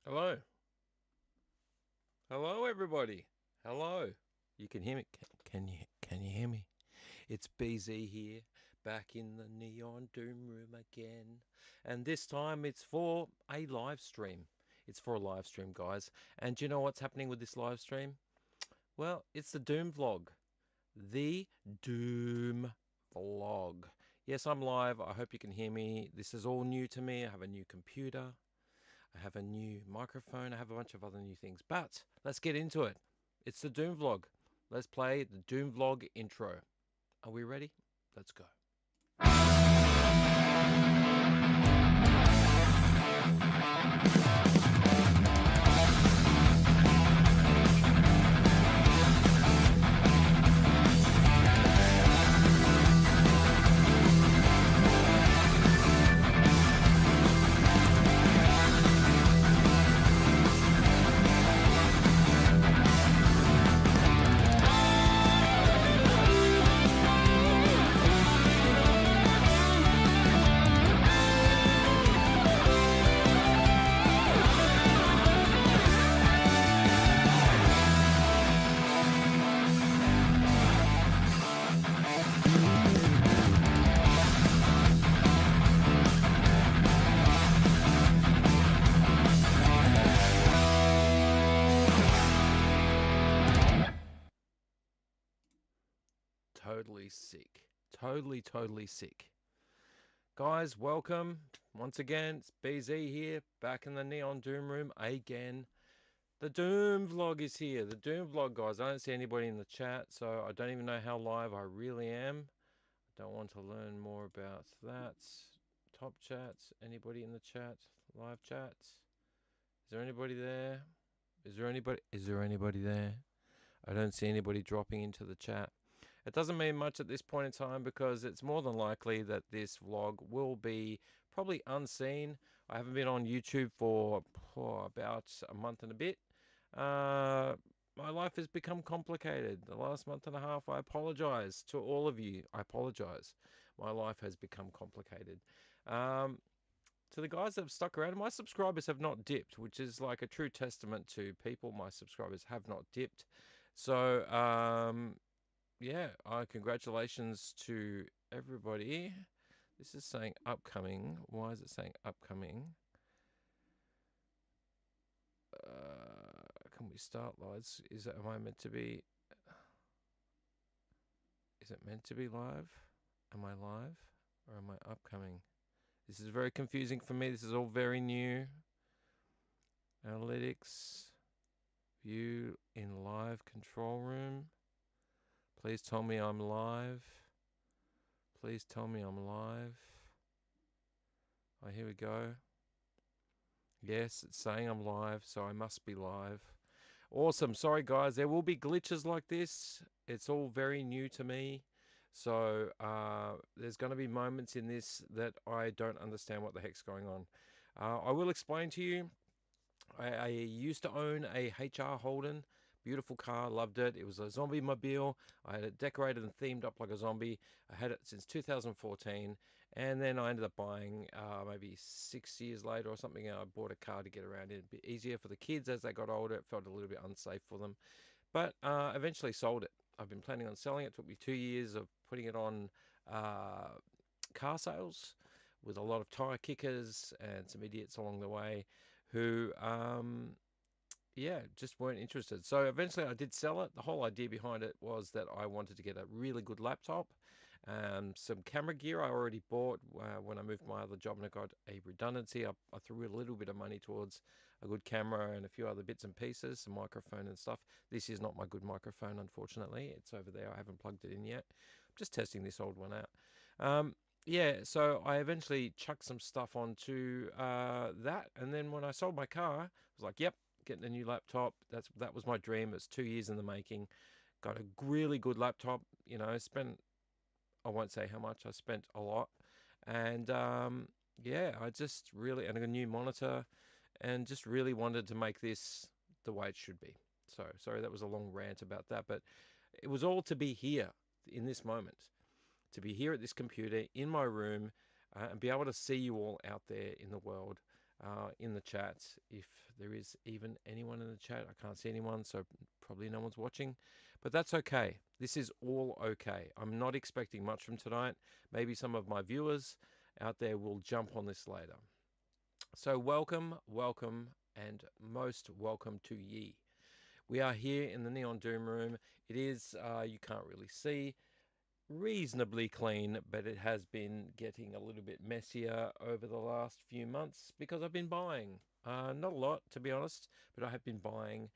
Hello. Hello, everybody. Hello. You can hear me? Can you hear me? It's BZ here, back in the Neon Doom room again. And this time it's for a live stream. It's for a live stream, guys. And do you know what's happening with this live stream? Well, it's the Doom vlog. The Doom vlog. Yes, I'm live. I hope you can hear me. This is all new to me. I have a new computer. I have a new microphone. I have a bunch of other new things. But let's get into it. It's the Doom vlog. Let's play the Doom vlog intro. Are we ready? Let's go. Totally sick. Totally sick. Guys, welcome. Once again, it's BZ here, back in the Neon Doom room again. The Doom vlog is here. The Doom vlog, guys. I don't see anybody in the chat, so I don't even know how live I really am. I don't want to learn more about that. Top chats. Anybody in the chat? Live chats? Is there anybody there? Is there anybody there? I don't see anybody dropping into the chat. It doesn't mean much at this point in time because it's more than likely that this vlog will be probably unseen. I haven't been on YouTube for about a month and a bit. My life has become complicated. The last month and a half, I apologize to all of you. I apologize. My life has become complicated. To the guys that have stuck around, my subscribers have not dipped, which is like a true testament to people. My subscribers have not dipped. So, yeah, congratulations to everybody. This is saying upcoming. Why is it saying upcoming? Can we start live? Am I meant to be? Is it meant to be live? Am I live or am I upcoming? This is very confusing for me. This is all very new. Analytics, view in live control room. Please tell me I'm live. Please tell me I'm live. Oh, here we go. Yes, it's saying I'm live, so I must be live. Awesome. Sorry, guys. There will be glitches like this. It's all very new to me. So there's going to be moments in this that I don't understand what the heck's going on. I will explain to you. I used to own a HR Holden. Beautiful car, loved it. It was a zombie mobile. I had it decorated and themed up like a zombie. I had it since 2014, and then I ended up buying maybe 6 years later or something. I bought a car to get around in a bit easier for the kids as they got older. It felt a little bit unsafe for them, but eventually sold it. I've been planning on selling it. It took me 2 years of putting it on car sales with a lot of tire kickers and some idiots along the way who yeah, just weren't interested. So eventually I did sell it. The whole idea behind it was that I wanted to get a really good laptop, some camera gear I already bought when I moved my other job and I got a redundancy. I threw a little bit of money towards a good camera and a few other bits and pieces, some microphone and stuff. This is not my good microphone, unfortunately. It's over there. I haven't plugged it in yet. I'm just testing this old one out. Yeah, so I eventually chucked some stuff onto that, and then when I sold my car, I was like, "Yep, getting a new laptop." That was my dream. It's 2 years in the making. Got a really good laptop. Spent, I won't say how much. I spent a lot, and yeah, I just really, and a new monitor, and just really wanted to make this the way it should be. So sorry, that was a long rant about that, but it was all to be here in this moment, to be here at this computer in my room and be able to see you all out there in the world. in the chat. If there is even anyone in the chat, I can't see anyone, so probably no one's watching. But that's okay. This is all okay. I'm not expecting much from tonight. Maybe some of my viewers out there will jump on this later. So welcome, welcome, and most welcome to ye. We are here in the Neon Doom room. It is, you can't really see, reasonably clean, but it has been getting a little bit messier over the last few months because I've been buying. Not a lot, to be honest, but I have been buying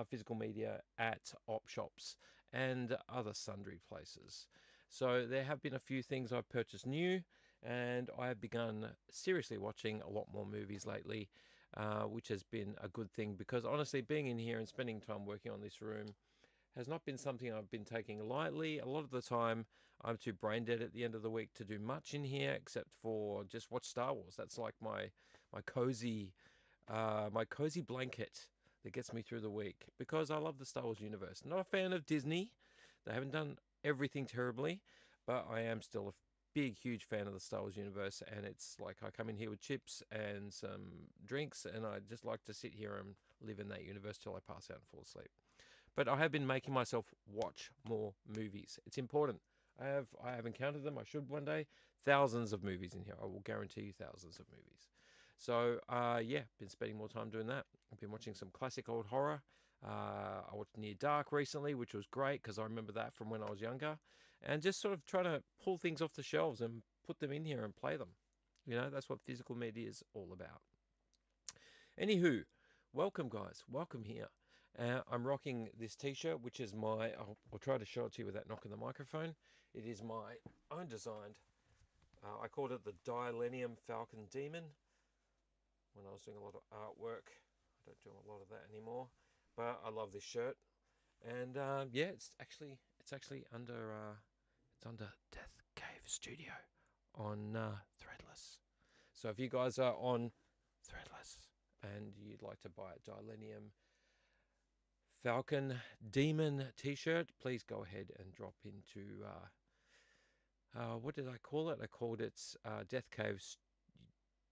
physical media at op shops and other sundry places. So there have been a few things I've purchased new, and I have begun seriously watching a lot more movies lately, which has been a good thing because honestly, being in here and spending time working on this room has not been something I've been taking lightly. A lot of the time, I'm too brain dead at the end of the week to do much in here except for just watch Star Wars. That's like my cozy my cozy blanket that gets me through the week because I love the Star Wars universe. Not a fan of Disney. They haven't done everything terribly, but I am still a big, huge fan of the Star Wars universe. And it's like I come in here with chips and some drinks, and I just like to sit here and live in that universe till I pass out and fall asleep. But I have been making myself watch more movies. It's important. I have encountered them. I should one day. Thousands of movies in here. I will guarantee you thousands of movies. So yeah, been spending more time doing that. I've been watching some classic old horror. I watched Near Dark recently, which was great because I remember that from when I was younger, and just sort of trying to pull things off the shelves and put them in here and play them. You know, that's what physical media is all about. Anywho, welcome guys, welcome here. I'm rocking this t-shirt, which is I'll try to show it to you without knocking the microphone. It is my own designed, I called it the Dilenium Falcon Demon when I was doing a lot of artwork. I don't do a lot of that anymore, but I love this shirt. And yeah, it's actually under Death Cave Studio on Threadless. So if you guys are on Threadless and you'd like to buy a Dilenium Falcon Demon t-shirt, please go ahead and drop into what did I call it? I called it Death Cave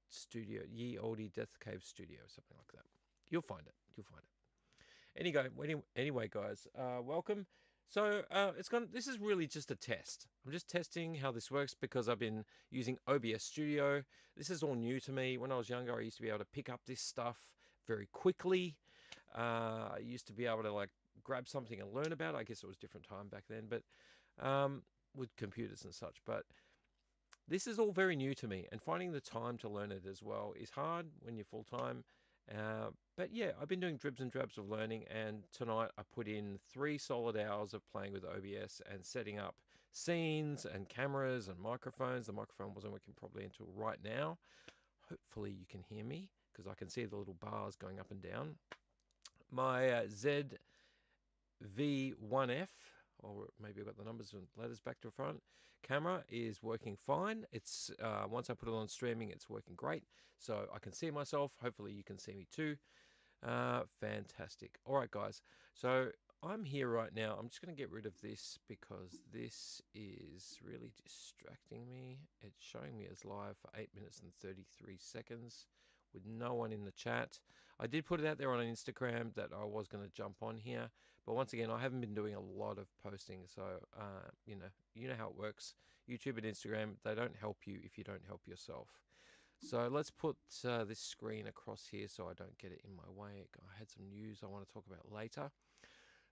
Studio, Ye Oldie Death Cave Studio, something like that. You'll find it. You'll find it. Anyway, guys, welcome. So This is really just a test. I'm just testing how this works because I've been using OBS Studio. This is all new to me. When I was younger, I used to be able to pick up this stuff very quickly. I used to be able to like grab something and learn about it. I guess it was a different time back then, but with computers and such. But this is all very new to me, and finding the time to learn it as well is hard when you're full time. But yeah, I've been doing dribs and drabs of learning, and tonight I put in 3 solid hours of playing with OBS and setting up scenes and cameras and microphones. The microphone wasn't working properly until right now. Hopefully you can hear me because I can see the little bars going up and down. My ZV1F, or maybe I've got the numbers and letters back to front, camera is working fine. It's once I put it on streaming, it's working great. So I can see myself. Hopefully you can see me too. Fantastic. All right, guys. So I'm here right now. I'm just going to get rid of this because this is really distracting me. It's showing me as live for 8 minutes and 33 seconds with no one in the chat. I did put it out there on Instagram that I was going to jump on here, but once again, I haven't been doing a lot of posting, so you know how it works. YouTube and Instagram, they don't help you if you don't help yourself. So let's put this screen across here so I don't get it in my way. I had some news I want to talk about later.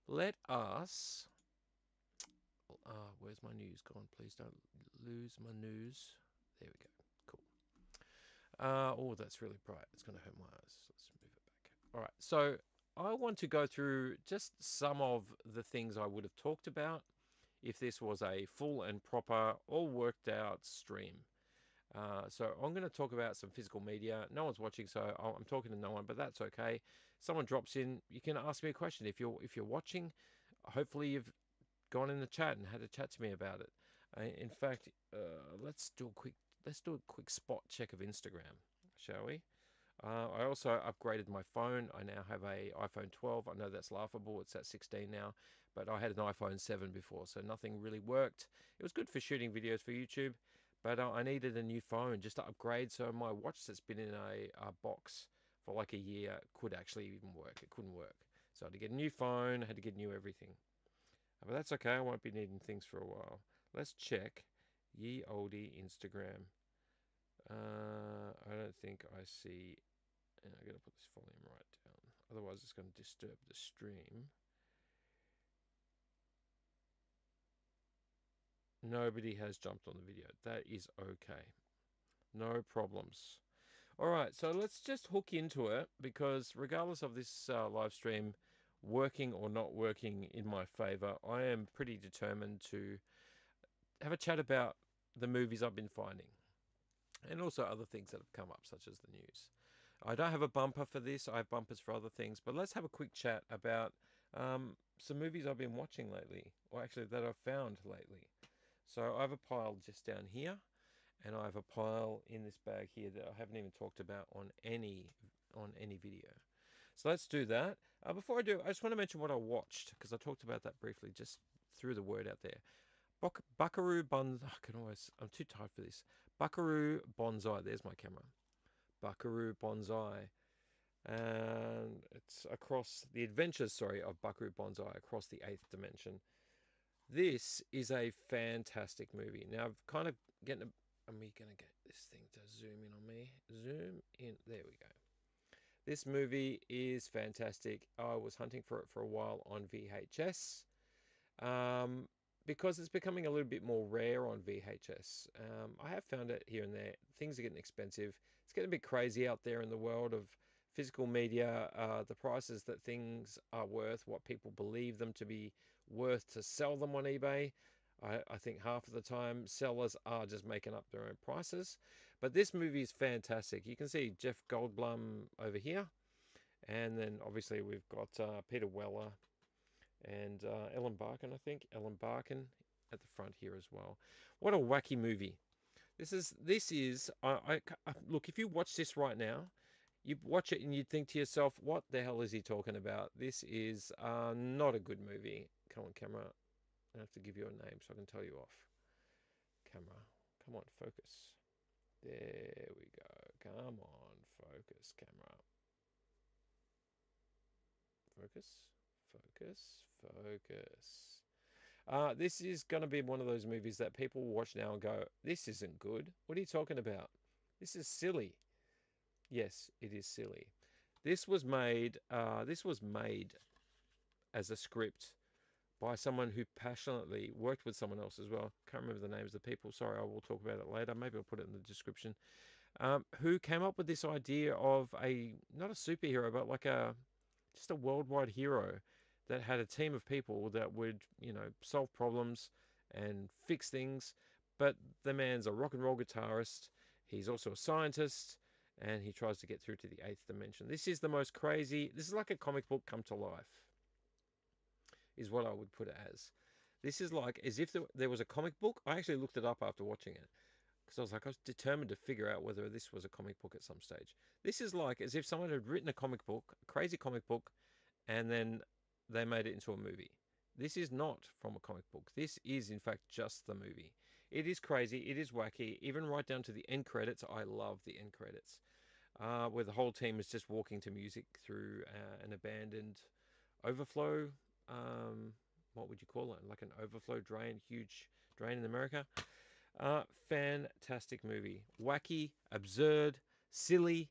Let us... where's my news gone? Please don't lose my news. There we go. Cool. Oh, that's really bright. It's going to hurt my eyes. Let's move it back. All right. So I want to go through just some of the things I would have talked about if this was a full and proper, all worked out stream. So I'm going to talk about some physical media. No one's watching, so I'm talking to no one, but that's okay. Someone drops in, you can ask me a question if you're watching. Hopefully you've gone in the chat and had a chat to me about it. In fact, let's do a quick spot check of Instagram, shall we? I also upgraded my phone. I now have a iPhone 12. I know that's laughable. It's at 16 now, but I had an iPhone 7 before, so nothing really worked. It was good for shooting videos for YouTube, But I needed a new phone just to upgrade, so my watch that's been in a box for like a year could actually even work. It couldn't work. So I had to get a new phone, I had to get new everything. But that's okay, I won't be needing things for a while. Let's check ye olde Instagram. I don't think I see, and I'm going to put this volume right down. Otherwise it's going to disturb the stream. Nobody has jumped on the video. That is okay. No problems. All right, so let's just hook into it, because regardless of this live stream working or not working in my favor, I am pretty determined to have a chat about the movies I've been finding, and also other things that have come up, such as the news. I don't have a bumper for this. I have bumpers for other things, but let's have a quick chat about some movies I've been watching lately, or actually that I've found lately. So I have a pile just down here, and I have a pile in this bag here that I haven't even talked about on any video. So let's do that. Before I do, I just want to mention what I watched, because I talked about that briefly, just threw the word out there. Buckaroo Bonsai. I'm too tired for this. Buckaroo Bonsai. There's my camera. Buckaroo Bonsai. And it's across the adventures, of Buckaroo Bonsai across the eighth dimension. This is a fantastic movie. Now, I've kind of getting. Am I going to get this thing to zoom in on me? Zoom in. There we go. This movie is fantastic. I was hunting for it for a while on VHS. Um, because it's becoming a little bit more rare on VHS. I have found it here and there. Things are getting expensive. It's getting a bit crazy out there in the world of physical media. The prices that things are worth, what people believe them to be worth to sell them on eBay. I think half of the time sellers are just making up their own prices. But this movie is fantastic. You can see Jeff Goldblum over here. And then obviously we've got Peter Weller and Ellen Barkin, I think. Ellen Barkin at the front here as well. What a wacky movie. Look, if you watch this right now, you watch it and you'd think to yourself, what the hell is he talking about? This is not a good movie. Come on, camera. I have to give you a name so I can tell you off. Camera. Come on, focus. There we go. Come on, focus, camera. Focus. Focus. Focus. This is going to be one of those movies that people watch now and go, this isn't good. What are you talking about? This is silly. Yes, it is silly. This was made as a script by someone who passionately worked with someone else as well. Can't remember the names of the people. Sorry, I will talk about it later. Maybe I'll put it in the description. Who came up with this idea of not a superhero, but like just a worldwide hero that had a team of people that would, solve problems and fix things. But the man's a rock and roll guitarist. He's also a scientist, and he tries to get through to the eighth dimension. This is the most crazy. This is like a comic book come to life, is what I would put it as. This is like as if there was a comic book. I actually looked it up after watching it, because I was determined to figure out whether this was a comic book at some stage. This is like as if someone had written a comic book, a crazy comic book, and then they made it into a movie. This is not from a comic book. This is, in fact, just the movie. It is crazy. It is wacky. Even right down to the end credits. I love the end credits, where the whole team is just walking to music through an abandoned overflow. What would you call it? Like an overflow drain, huge drain in America. Fantastic movie. Wacky, absurd, silly.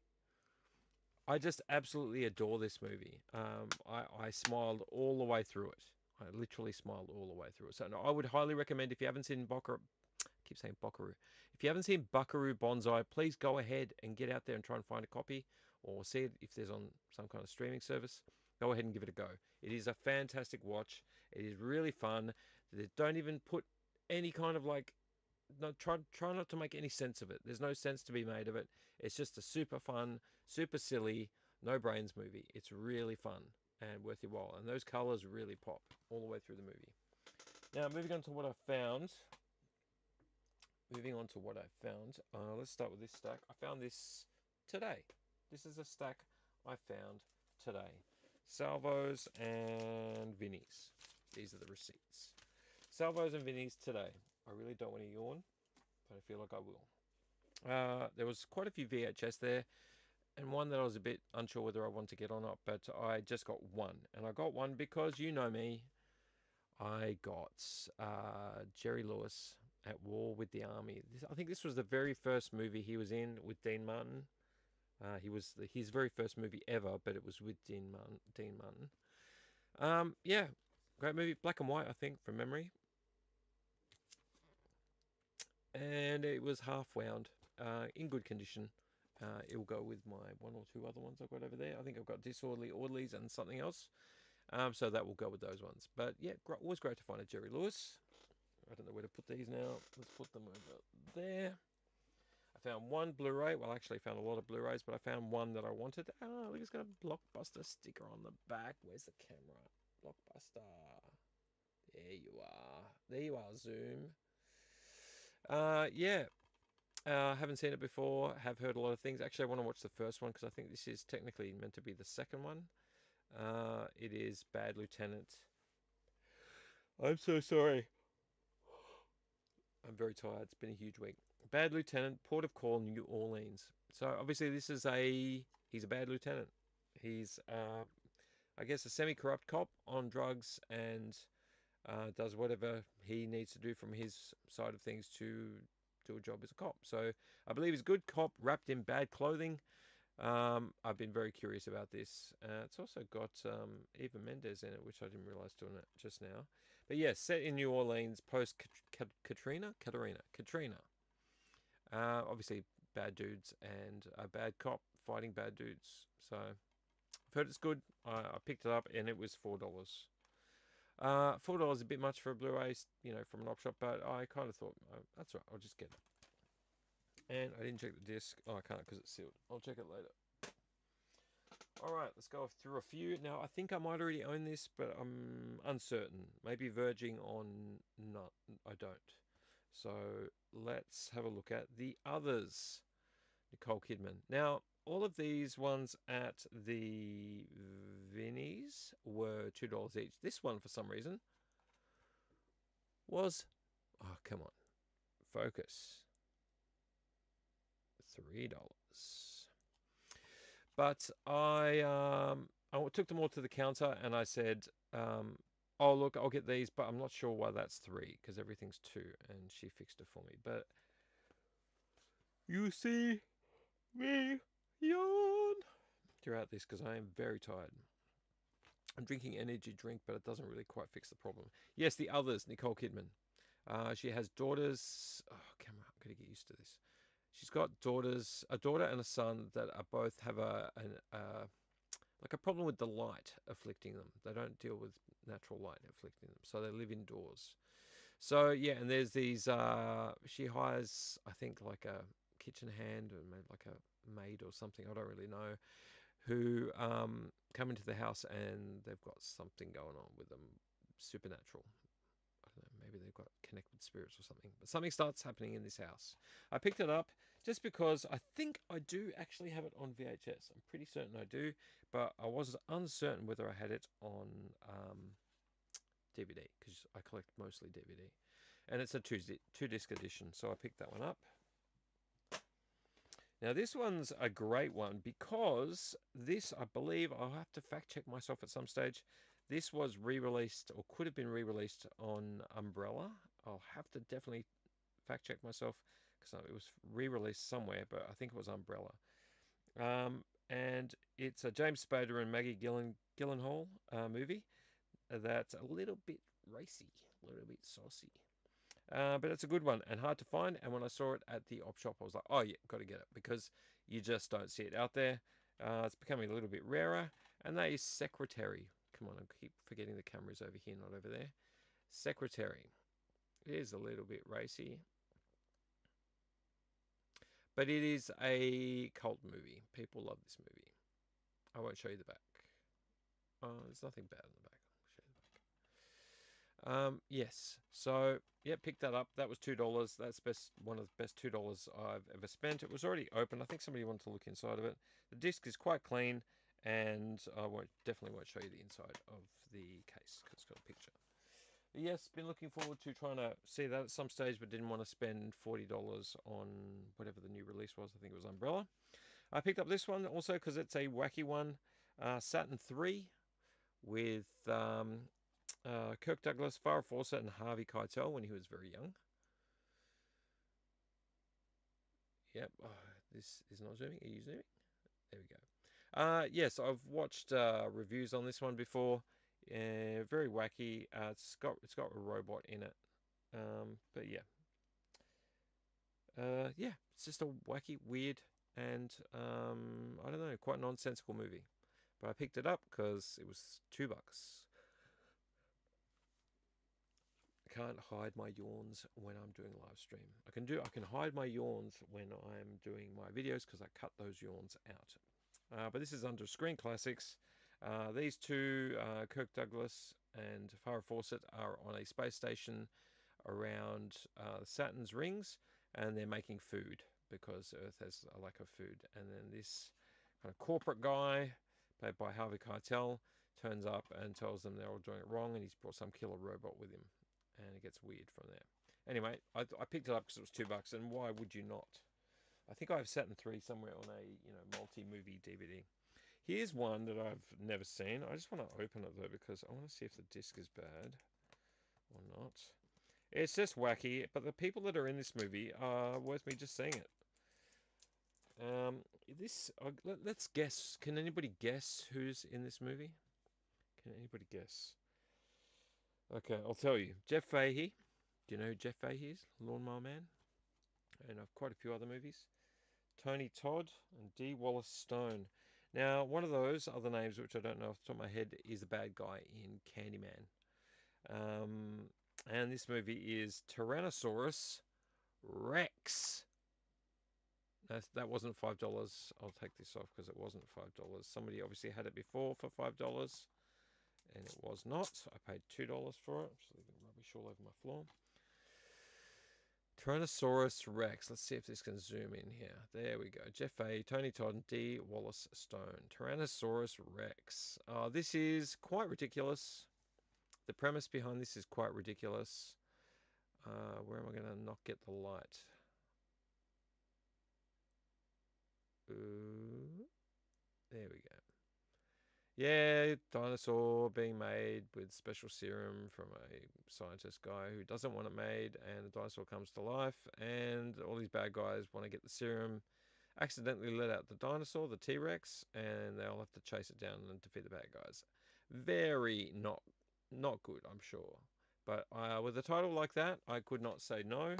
I just absolutely adore this movie. I smiled all the way through it. I literally smiled all the way through it. So no, I would highly recommend, if you haven't seen keep saying Buckaroo. If you haven't seen Buckaroo Banzai, please go ahead and get out there and try and find a copy, or see it if there's on some kind of streaming service. Go ahead and give it a go. It is a fantastic watch. It is really fun. They don't even put any kind of no, try not to make any sense of it. There's no sense to be made of it. It's just a super fun, super silly, no brains movie. It's really fun and worth your while. And those colors really pop all the way through the movie. Now, moving on to what I found. Let's start with this stack. I found this today. This is a stack I found today. Salvos and Vinnies. These are the receipts. Salvos and Vinnies today. I really don't want to yawn. but I feel like I will. There was quite a few VHS there, and one that I was a bit unsure whether I wanted to get or not, but I just got one. And I got one because you know me. I got Jerry Lewis at War with the Army. I think this was the very first movie he was in with Dean Martin. He was his very first movie ever, but it was with Dean Martin. Yeah, great movie, black and white, I think, from memory. And it was half wound, in good condition. It'll go with my one or two other ones I've got over there. I think I've got Disorderly Orderlies and something else. So that will go with those ones. But yeah, always great to find a Jerry Lewis. I don't know where to put these now. Let's put them over there. I found one Blu-ray. Well, actually, I found a lot of Blu-rays, but I found one that I wanted. Oh, look, it's got a Blockbuster sticker on the back. Where's the camera? Blockbuster. There you are. There you are, Zoom. Yeah. Haven't seen it before. Have heard a lot of things. Actually, I want to watch the first one because I think this is technically meant to be the second one. It is Bad Lieutenant. I'm so sorry. I'm very tired. It's been a huge week. Bad Lieutenant, Port of Call, New Orleans. So obviously this is he's a bad lieutenant. He's I guess a semi-corrupt cop on drugs and does whatever he needs to do from his side of things to do a job as a cop. So I believe he's a good cop wrapped in bad clothing. I've been very curious about this. It's also got Eva Mendes in it, which I didn't realize doing it just now. But yeah, set in New Orleans post Katrina. Obviously, bad dudes and a bad cop fighting bad dudes. So I've heard it's good. I picked it up and it was $4. $4 is a bit much for a Blu-ray, from an op shop, but I kind of thought, oh, that's right, I'll just get it. And I didn't check the disc. Oh, I can't because it's sealed. I'll check it later. All right, let's go through a few. Now, I think I might already own this, but I'm uncertain. Maybe verging on not. I don't. So let's have a look at the others. Nicole Kidman. Now, all of these ones at the Vinnies were $2 each. This one, for some reason, was, oh, come on, focus, $3. But I took them all to the counter and I said, oh, look, I'll get these, but I'm not sure why that's 3 because everything's 2. And she fixed it for me. But you see me yawn throughout this because I am very tired. I'm drinking energy drink, but it doesn't really quite fix the problem. Yes, the others, Nicole Kidman. She has daughters. Oh, camera, I'm going to get used to this. She's got daughters, a daughter and a son that are both have like a problem with the light afflicting them. They don't deal with natural light afflicting them, so they live indoors. So yeah, and there's these. She hires, I think, like a kitchen hand or maybe like a maid or something. I don't really know. Who come into the house and they've got something going on with them, supernatural. I don't know, maybe they've got connected spirits or something. But something starts happening in this house. I picked it up just because I think I do actually have it on VHS. I'm pretty certain I do, but I was uncertain whether I had it on DVD because I collect mostly DVD. And it's a two disc edition, so I picked that one up. Now, this one's a great one because this, I believe, I'll have to fact check myself at some stage. This was re-released or could have been re-released on Umbrella. I'll have to definitely fact check myself because it was re-released somewhere, but I think it was Umbrella. And it's a James Spader and Maggie Gyllenhaal movie that's a little bit racy, a little bit saucy. But it's a good one and hard to find. And when I saw it at the op shop, I was like, oh, yeah, got to get it because you just don't see it out there. It's becoming a little bit rarer. And that is Secretary. Come on, I keep forgetting the camera's over here, not over there. Secretary. It is a little bit racy. But it is a cult movie. People love this movie. I won't show you the back. Oh, there's nothing bad in the back. I'll show you the back. Yes. So, yeah, picked that up. That was $2. That's one of the best $2 I've ever spent. It was already open. I think somebody wanted to look inside of it. The disc is quite clean, and I definitely won't show you the inside of the case because it's got a picture. Yes, been looking forward to trying to see that at some stage, but didn't want to spend $40 on whatever the new release was. I think it was Umbrella. I picked up this one also because it's a wacky one. Saturn 3 with Kirk Douglas, Farrah Fawcett, and Harvey Keitel when he was very young. Yep. Oh, this is not zooming. Are you zooming? There we go. Yes, I've watched reviews on this one before. Very wacky. It's got a robot in it. But yeah, yeah, it's just a wacky, weird, and I don't know, quite nonsensical movie. But I picked it up because it was $2. I can't hide my yawns when I'm doing live stream. I can hide my yawns when I'm doing my videos because I cut those yawns out. But this is under Screen Classics. These two, Kirk Douglas and Farrah Fawcett, are on a space station around Saturn's rings, and they're making food because Earth has a lack of food. And then this kind of corporate guy, played by Harvey Keitel, turns up and tells them they're all doing it wrong, and he's brought some killer robot with him, and it gets weird from there. Anyway, I picked it up because it was $2, and why would you not? I think I have Saturn 3 somewhere on a multi-movie DVD. Here's one that I've never seen. I just want to open it though because I want to see if the disc is bad or not. It's just wacky, but the people that are in this movie are worth me just seeing it. Let's guess. Can anybody guess who's in this movie? Can anybody guess? Okay, I'll tell you. Jeff Fahey. Do you know who Jeff Fahey is? Lawnmower Man. And quite a few other movies. Tony Todd and D. Wallace Stone. Now, one of those other names, which I don't know off the top of my head, is the bad guy in Candyman. And this movie is Tyrannosaurus Rex. That wasn't $5. I'll take this off because it wasn't $5. Somebody obviously had it before for $5, and it was not. I paid $2 for it. I'm just leaving rubbish all over my floor. Tyrannosaurus Rex. Let's see if this can zoom in here. There we go. Jeff A, Tony Todd, and D. Wallace Stone. Tyrannosaurus Rex. This is quite ridiculous. The premise behind this is quite ridiculous. Where am I going to not get the light? Ooh, there we go. Yeah, dinosaur being made with special serum from a scientist guy who doesn't want it made, and the dinosaur comes to life, and all these bad guys want to get the serum, accidentally let out the dinosaur, the T-Rex, and they'll have to chase it down and defeat the bad guys. Very not good, I'm sure. But with a title like that, I could not say no.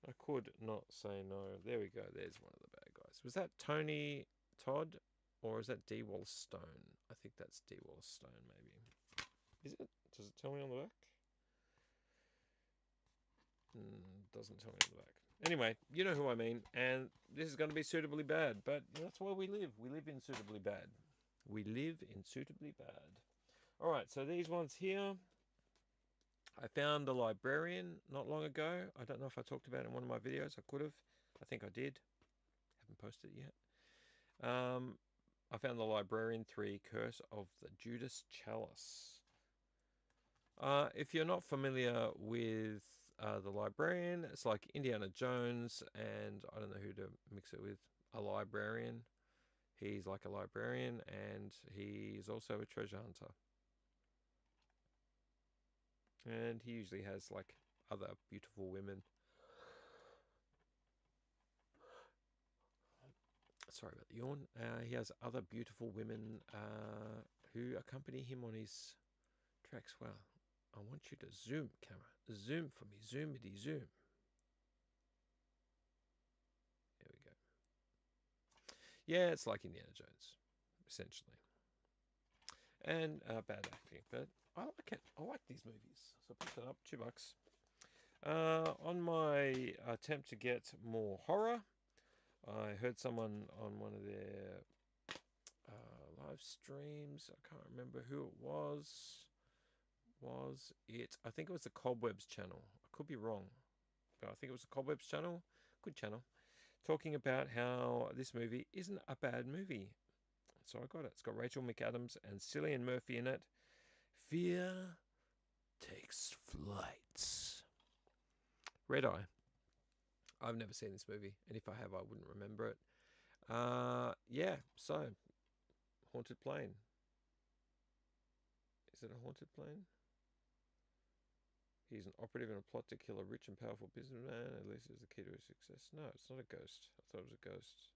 I could not say no. There we go. There's one of the bad guys. Was that Tony Todd? Or is that D. Wallace Stone? I think that's D. Wallace Stone, maybe. Is it? Does it tell me on the back? Doesn't tell me on the back. Anyway, you know who I mean. And this is going to be suitably bad. But that's where we live. We live in suitably bad. We live in suitably bad. Alright, so these ones here. I found The Librarian not long ago. I don't know if I talked about it in one of my videos. I could have. I think I did. Haven't posted it yet. I found The Librarian 3, Curse of the Judas Chalice. If you're not familiar with The Librarian, it's like Indiana Jones, and I don't know who to mix it with, a librarian. He's like a librarian, and he's also a treasure hunter. And he usually has like other beautiful women. Sorry about the yawn. He has other beautiful women who accompany him on his tracks. Wow. I want you to zoom, camera. Zoom for me. Zoomity zoom. There we go. Yeah, it's like Indiana Jones, essentially. And bad acting, but I like it. I like these movies. So I picked it up, $2. On my attempt to get more horror, I heard someone on one of their live streams. I can't remember who it was. Was it? I think it was the Cobwebs channel. I could be wrong, but I think it was the Cobwebs channel. Good channel. Talking about how this movie isn't a bad movie. So I got it. It's got Rachel McAdams and Cillian Murphy in it. Fear takes flights. Red Eye. I've never seen this movie, and if I have, I wouldn't remember it. Yeah, so haunted plane. Is it a haunted plane? He's an operative in a plot to kill a rich and powerful businessman. At least it's the key to his success. No, it's not a ghost. I thought it was a ghost.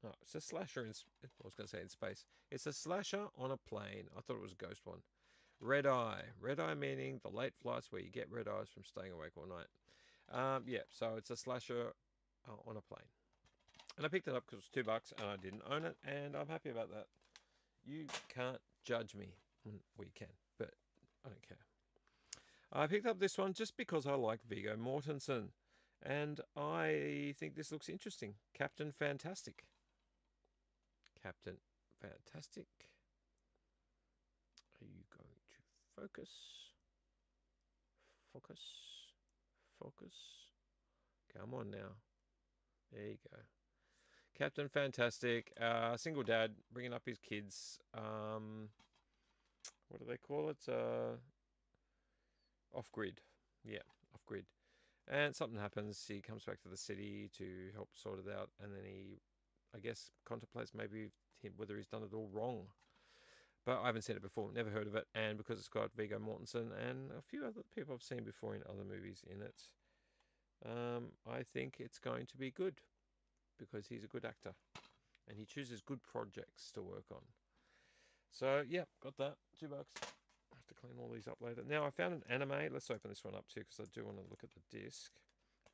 Oh, it's a slasher in. I was going to say in space. It's a slasher on a plane. I thought it was a ghost one. Red Eye. Red Eye meaning the late flights where you get red eyes from staying awake all night. Yeah, so it's a slasher on a plane. And I picked it up because it was $2 and I didn't own it, and I'm happy about that. You can't judge me. Well, you can, but I don't care. I picked up this one just because I like Viggo Mortensen, and I think this looks interesting. Captain Fantastic. Captain Fantastic. Are you going to focus? Focus. Focus. Come on now. There you go. Captain Fantastic. Single dad bringing up his kids. What do they call it? Off grid. Yeah, off grid. And something happens. He comes back to the city to help sort it out, and then he, I guess, contemplates maybe whether he's done it all wrong. But I haven't seen it before, never heard of it, and because it's got Viggo Mortensen and a few other people I've seen before in other movies in it, I think it's going to be good because he's a good actor and he chooses good projects to work on. So yeah, got that. $2. I have to clean all these up later. Now I found an anime. Let's open this one up too because I do want to look at the disc.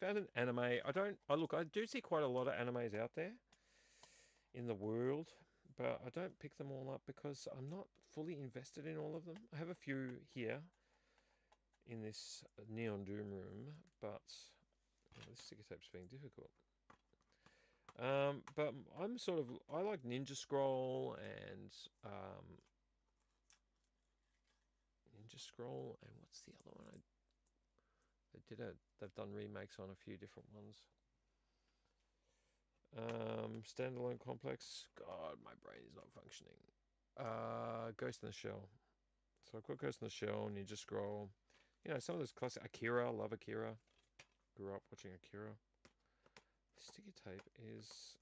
Found an anime. I do see quite a lot of animes out there in the world, but I don't pick them all up because I'm not fully invested in all of them. I have a few here in this Neon Doom room, but this sticker tape's being difficult. But I like Ninja Scroll and what's the other one? They've done remakes on a few different ones. Standalone Complex. God, my brain is not functioning. Ghost in the Shell. So I've got Ghost in the Shell, Ninja Scroll. You know, some of those classic Akira. Love Akira. Grew up watching Akira. Sticky tape is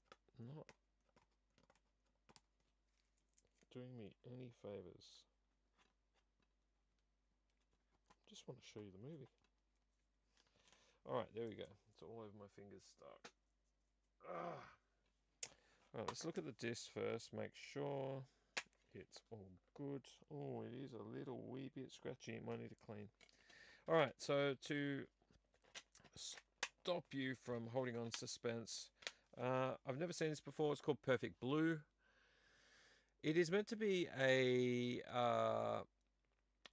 not doing me any favors. Just want to show you the movie. Alright, there we go. It's all over my fingers stuck. Alright, let's look at the disc first. Make sure it's all good. Oh, it is a little wee bit scratchy. It might need to clean. Alright, so to stop you from holding on suspense, I've never seen this before. It's called Perfect Blue. It is meant to be a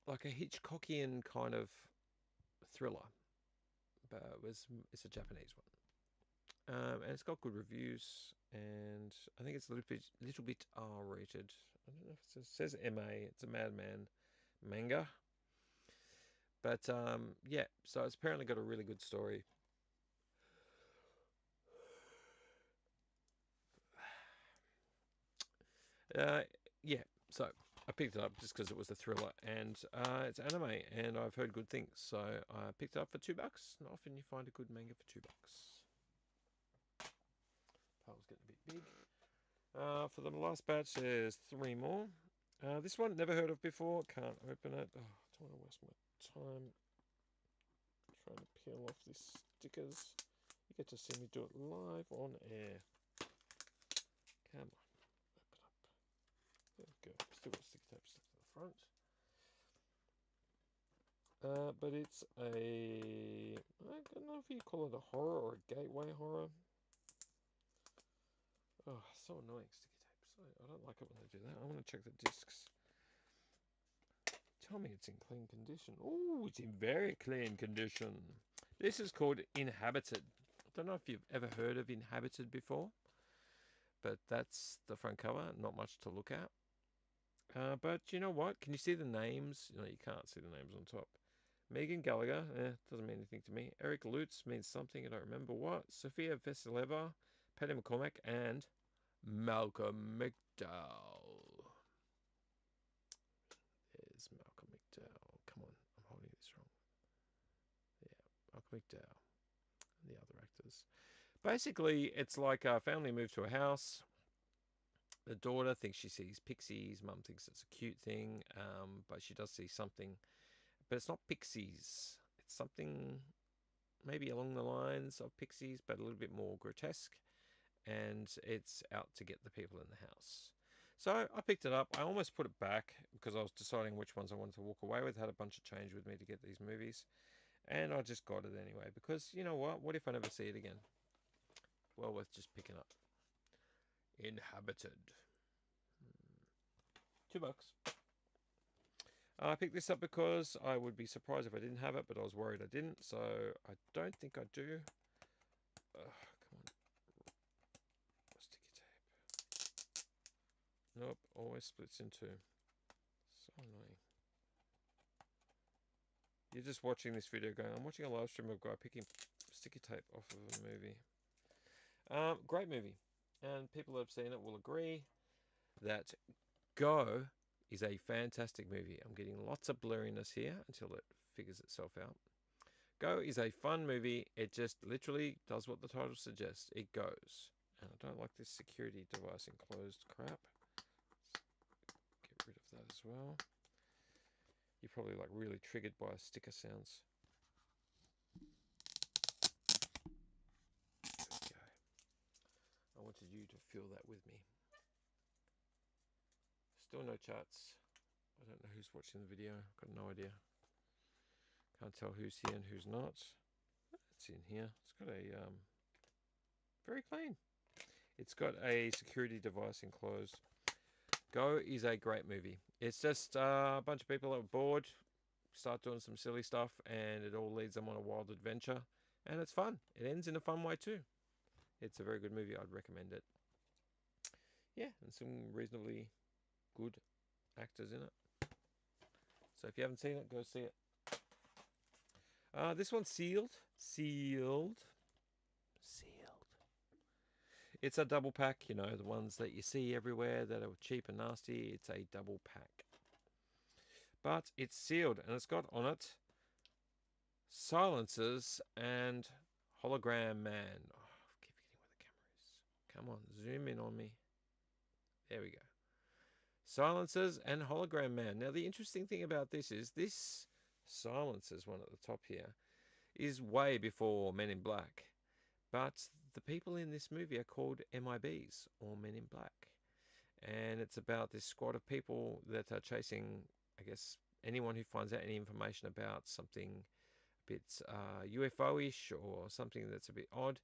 like a Hitchcockian kind of thriller, but it's a Japanese one. And it's got good reviews, and I think it's a little bit R-rated. I don't know if it says MA. It's a Madman manga, but yeah. So it's apparently got a really good story. Yeah. So I picked it up just because it was a thriller, and it's anime, and I've heard good things, so I picked it up for $2. Not often you find a good manga for $2. Pile's getting a bit big. For the last batch, there's 3 more. This one, never heard of before. Can't open it. Oh, I don't want to waste my time trying to peel off these stickers. You get to see me do it live on air. Come on, open up. There we go. Still got sticker tape stuck to the front. But it's I don't know if you call it a horror or a gateway horror. Oh, so annoying, sticky tape. So I don't like it when they do that. I want to check the discs. Tell me it's in clean condition. Oh, it's in very clean condition. This is called Inhabited. I don't know if you've ever heard of Inhabited before, but that's the front cover. Not much to look at. But you know what? Can you see the names? You can't see the names on top. Megan Gallagher, doesn't mean anything to me. Eric Lutz means something, I don't remember what. Sophia Vasileva, Paddy McCormack, and Malcolm McDowell. There's McDowell, and the other actors. Basically, it's like a family moved to a house. The daughter thinks she sees pixies. Mum thinks it's a cute thing, but she does see something. But it's not pixies. It's something maybe along the lines of pixies, but a little bit more grotesque. And it's out to get the people in the house. So I picked it up. I almost put it back because I was deciding which ones I wanted to walk away with. I had a bunch of change with me to get these movies. And I just got it anyway because, you know what? What if I never see it again? Well worth just picking up. Inhabited. $2. I picked this up because I would be surprised if I didn't have it, but I was worried I didn't, so I don't think I do. Come on. Sticky tape. Nope, always splits in two. So annoying. You're just watching this video going, I'm watching a live stream of a guy picking sticky tape off of a movie. Great movie. And people that have seen it will agree that Go is a fantastic movie. I'm getting lots of blurriness here until it figures itself out. Go is a fun movie. It just literally does what the title suggests. It goes. And I don't like this security device enclosed crap. Get rid of that as well. You're probably like really triggered by sticker sounds. There we go. I wanted you to feel that with me. Still no chats. I don't know who's watching the video. I've got no idea. Can't tell who's here and who's not. It's in here. It's got a very clean. It's got a security device enclosed. Go is a great movie. It's just a bunch of people that are bored, start doing some silly stuff, and it all leads them on a wild adventure. And it's fun. It ends in a fun way too. It's a very good movie. I'd recommend it. Yeah, and some reasonably good actors in it. So if you haven't seen it, go see it. This one's sealed. Sealed. It's a double pack, you know, the ones that you see everywhere that are cheap and nasty. It's a double pack. But it's sealed, and it's got on it silencers and hologram man. Oh, I keep forgetting where the camera is. Come on, zoom in on me. There we go. Silencers and hologram man. Now, the interesting thing about this is this silencers one at the top here is way before Men in Black. But the people in this movie are called MIBs, or Men in Black. And it's about this squad of people that are chasing, I guess, anyone who finds out any information about something a bit UFO-ish or something that's a bit odd.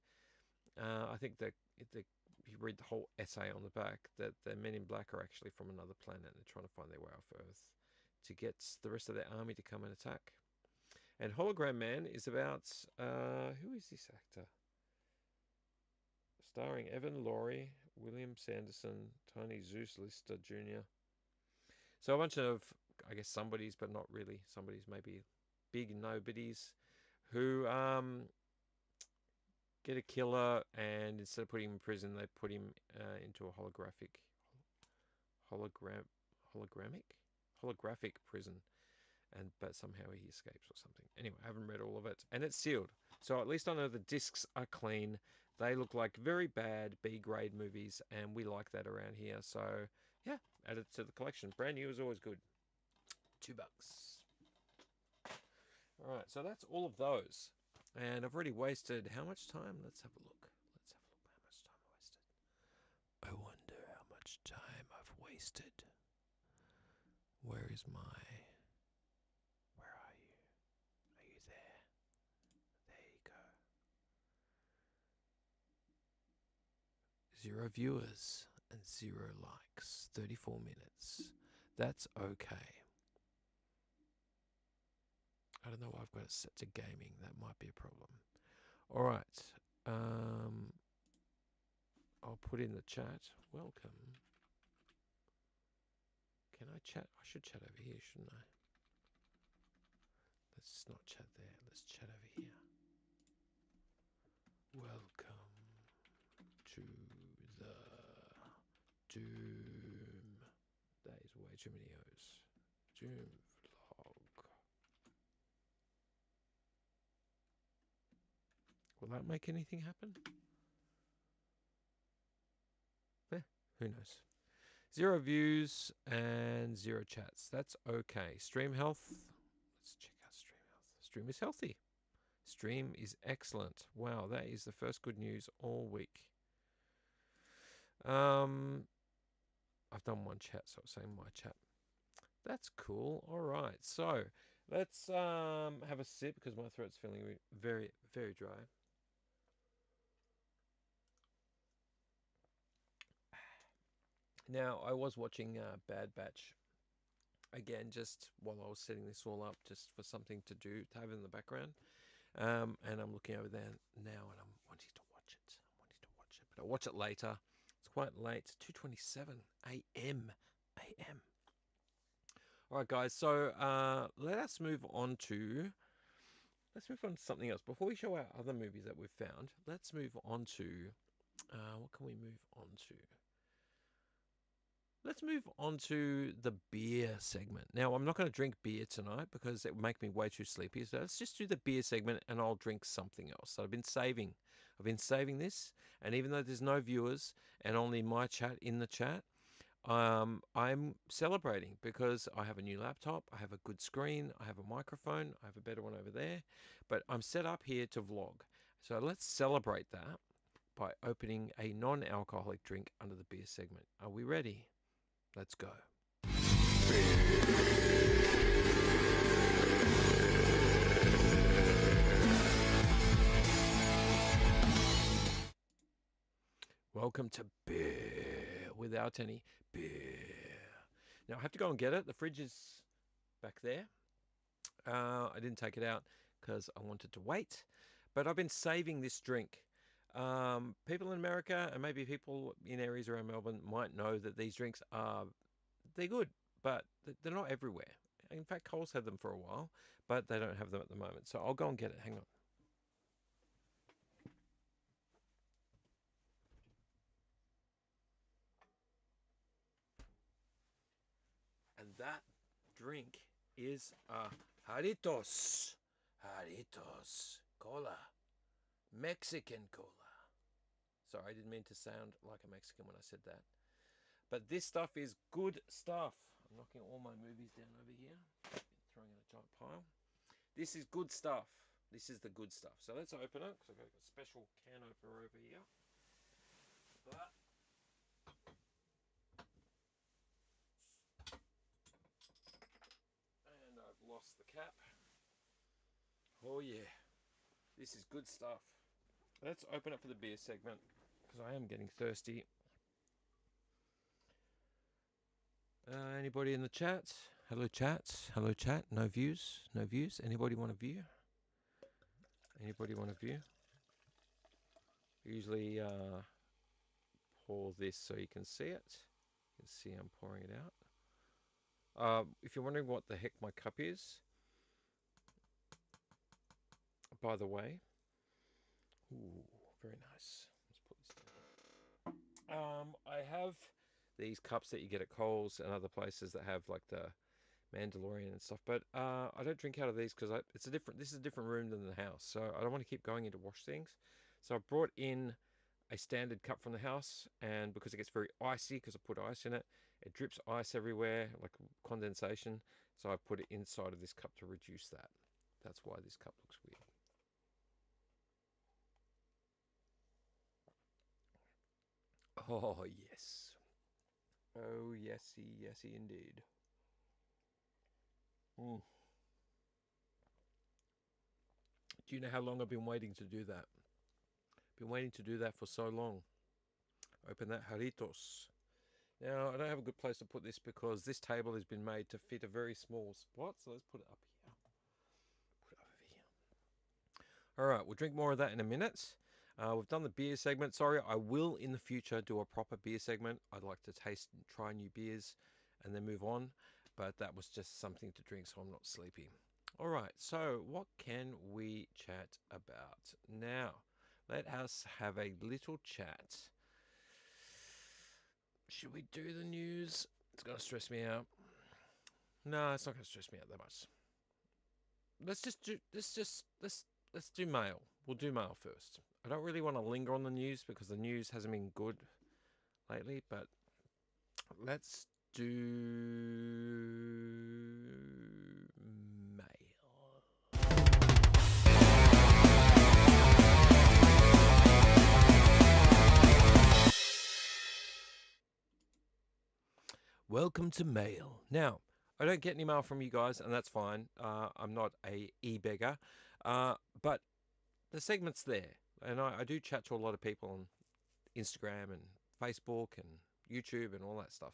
I think that you read the whole essay on the back that the Men in Black are actually from another planet and they're trying to find their way off Earth to get the rest of their army to come and attack. And Hologram Man is about, who is this actor? Starring Evan Laurie, William Sanderson, Tony Zeus Lister Jr. So a bunch of, I guess, somebodies, but not really somebodies, maybe big nobodies, who get a killer, and instead of putting him in prison, they put him into a holographic prison, but somehow he escapes or something. Anyway, I haven't read all of it, and it's sealed, so at least I know the discs are clean. They look like very bad B-grade movies, and we like that around here. So yeah, add it to the collection. Brand new is always good. $2. All right, so that's all of those, and I've already wasted how much time? Let's have a look. Let's have a look how much time I wasted. I wonder how much time I've wasted. Where is my... Where are you? Are you there? There you go. 0 viewers and 0 likes. 34 minutes. That's okay. I don't know why I've got it set to gaming. That might be a problem. All right. I'll put in the chat. Welcome. Can I chat? I should chat over here, shouldn't I? Let's not chat there. Let's chat over here. Welcome to the Doom. That is way too many O's. Doom vlog. Will that make anything happen? Who knows? 0 views and 0 chats. That's okay. Stream health. Let's check out stream health. Stream is healthy. Stream is excellent. Wow, that is the first good news all week. I've done one chat, so I'm saying my chat. That's cool. All right, so let's have a sip because my throat's feeling very, very dry. Now, I was watching Bad Batch again just while I was setting this all up, just for something to do, to have in the background. And I'm looking over there now, and I'm wanting to watch it. But I'll watch it later. It's quite late. It's 2:27 a.m. All right, guys. So let's move on to something else. Before we show our other movies that we've found, let's move on to what can we move on to? Let's move on to the beer segment. Now, I'm not going to drink beer tonight because it would make me way too sleepy. So let's just do the beer segment and I'll drink something else. So I've been saving this. And even though there's no viewers and only my chat in the chat, I'm celebrating because I have a new laptop. I have a good screen. I have a microphone. I have a better one over there. But I'm set up here to vlog. So let's celebrate that by opening a non-alcoholic drink under the beer segment. Are we ready? Let's go. Welcome to beer without any beer. Now I have to go and get it. The fridge is back there. I didn't take it out because I wanted to wait, but I've been saving this drink. People in America and maybe people in areas around Melbourne might know that these drinks they're good, but they're not everywhere. In fact, Coles had them for a while, but they don't have them at the moment. So I'll go and get it. Hang on. And that drink is Jarritos. Jarritos Cola. Mexican cola. Sorry, I didn't mean to sound like a Mexican when I said that. But this stuff is good stuff. I'm knocking all my movies down over here. Throwing in a giant pile. This is good stuff. This is the good stuff. So let's open it because I've got a special can opener over here. But and I've lost the cap. Oh yeah, this is good stuff. Let's open up for the beer segment because I am getting thirsty. Anybody in the chat? Hello chat. Hello chat. No views. No views. Anybody want a view? Anybody want a view? Usually pour this so you can see it. You can see I'm pouring it out. If you're wondering what the heck my cup is, by the way, ooh, very nice. Let's put this down. I have these cups that you get at Coles and other places that have like the Mandalorian and stuff, but I don't drink out of these because this is a different room than the house, so I don't want to keep going in to wash things. So I brought in a standard cup from the house, and because it gets very icy because I put ice in it, it drips ice everywhere like condensation, so I put it inside of this cup to reduce that. That's why this cup looks weird. Oh yes, oh yesy yesy indeed. Do you know how long I've been waiting to do that? Been waiting to do that for so long. Open that Jarritos. Now, I don't have a good place to put this because this table has been made to fit a very small spot. So let's put it up here. Put it over here. All right, we'll drink more of that in a minute. We've done the beer segment. Sorry, I will in the future do a proper beer segment. I'd like to taste and try new beers and then move on. But that was just something to drink so I'm not sleepy. All right, so what can we chat about now? Let us have a little chat. Should we do the news? It's going to stress me out. No, it's not going to stress me out that much. Let's let's do mail. We'll do mail first. I don't really want to linger on the news because the news hasn't been good lately, but let's do mail. Welcome to mail. Now, I don't get any mail from you guys, and that's fine. I'm not a e-beggar, but the segment's there, and I do chat to a lot of people on Instagram and Facebook and YouTube and all that stuff.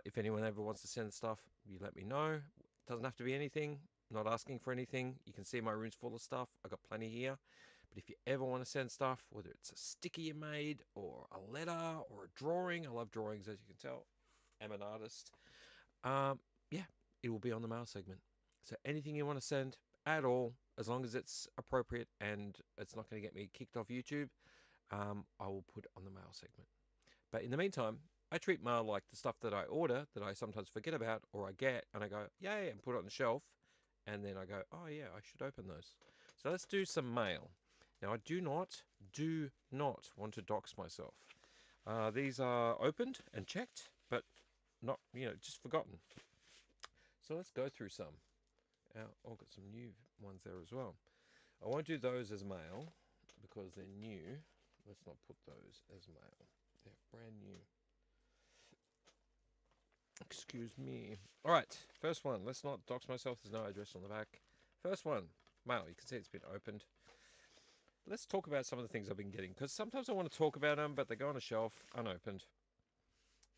If anyone ever wants to send stuff, you let me know. It doesn't have to be anything. Not asking for anything. You can see my room's full of stuff. I got plenty here. But if you ever want to send stuff, whether it's a sticker you made or a letter or a drawing, I love drawings, as you can tell. I'm an artist. Yeah, it will be on the mail segment. So anything you want to send at all, as long as it's appropriate and it's not going to get me kicked off YouTube, I will put on the mail segment. But in the meantime, I treat mail like the stuff that I order that I sometimes forget about or I get and I go, yay, and put it on the shelf. And then I go, oh yeah, I should open those. So let's do some mail. Now I do not want to dox myself. These are opened and checked, but not, just forgotten. So let's go through some. I've got some new ones there as well. I won't do those as mail because they're new. Let's not put those as mail. They're brand new. Excuse me. All right, first one. Let's not dox myself. There's no address on the back. First one, mail. You can see it's been opened. Let's talk about some of the things I've been getting because sometimes I want to talk about them, but they go on a shelf unopened.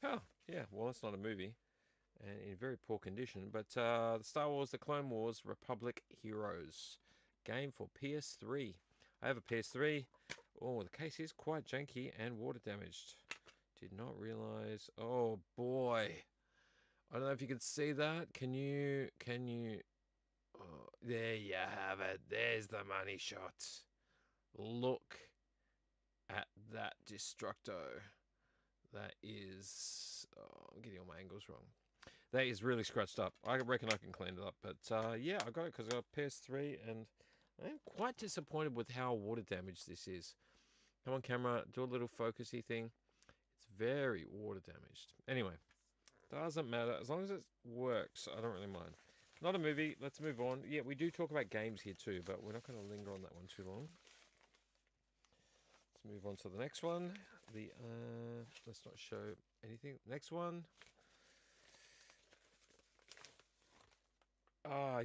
Oh, yeah. Well, it's not a movie and in very poor condition, but the Star Wars: The Clone Wars Republic Heroes game for PS3. I have a PS3. Oh, the case is quite janky and water damaged. Did not realize. Oh boy. I don't know if you can see that. Can you? Oh, there you have it. There's the money shot. Look at that Destructo. That is. Oh, I'm getting all my angles wrong. That is really scratched up. I reckon I can clean it up. But yeah, I got it because I got PS3 and I'm quite disappointed with how water damaged this is. Come on, camera. Do a little focusy thing. It's very water damaged. Anyway. Doesn't matter. As long as it works, I don't really mind. Not a movie. Let's move on. Yeah, we do talk about games here too, but we're not going to linger on that one too long. Let's move on to the next one. Let's not show anything. Next one.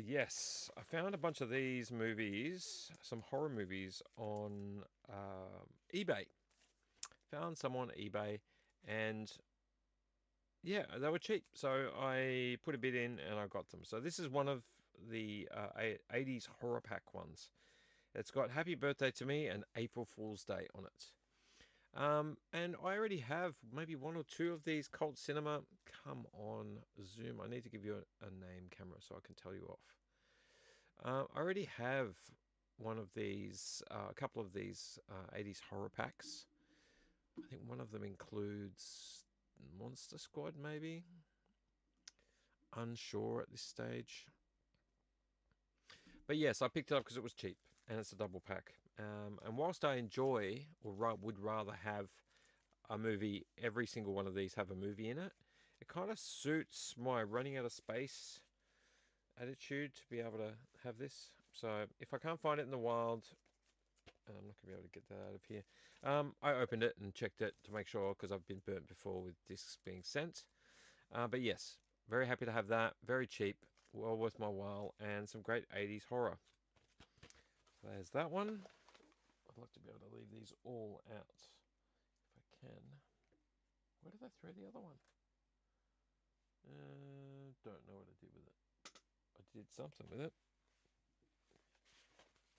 Yes. I found a bunch of these movies, some horror movies on eBay. Found some on eBay and yeah, they were cheap. So I put a bid in and I got them. So this is one of the 80s horror pack ones. It's got Happy Birthday to Me and April Fool's Day on it. And I already have maybe one or two of these Cult Cinema. Come on, Zoom. I need to give you a name camera so I can tell you off. I already have one of these, a couple of these 80s horror packs. I think one of them includes Monster Squad, maybe. Unsure at this stage. But yes, I picked it up because it was cheap and it's a double pack. And whilst I enjoy or would rather have a movie, every single one of these have a movie in it, it kind of suits my running out of space attitude to be able to have this. So if I can't find it in the wild, I'm not going to be able to get that out of here. I opened it and checked it to make sure because I've been burnt before with discs being sent. But yes, very happy to have that. Very cheap, well worth my while, and some great 80s horror. There's that one. I'd like to be able to leave these all out if I can. Where did I throw the other one? Don't know what I did with it. I did something with it.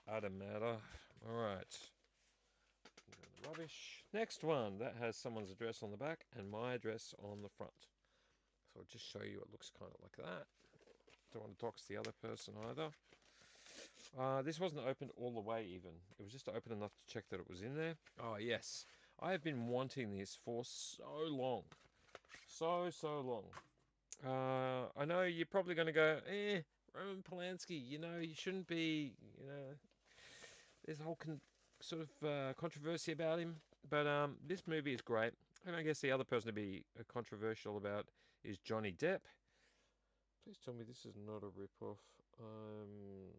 Doesn't matter. Alright. The rubbish. Next one. That has someone's address on the back and my address on the front. So I'll just show you it looks kind of like that. Don't want to dox the other person either. This wasn't opened all the way even. It was just open enough to check that it was in there. Oh, yes. I have been wanting this for so long. So long. I know you're probably going to go, Roman Polanski, you shouldn't be, there's a whole sort of controversy about him. But this movie is great. And I guess the other person to be controversial about is Johnny Depp. Please tell me this is not a rip-off. I'm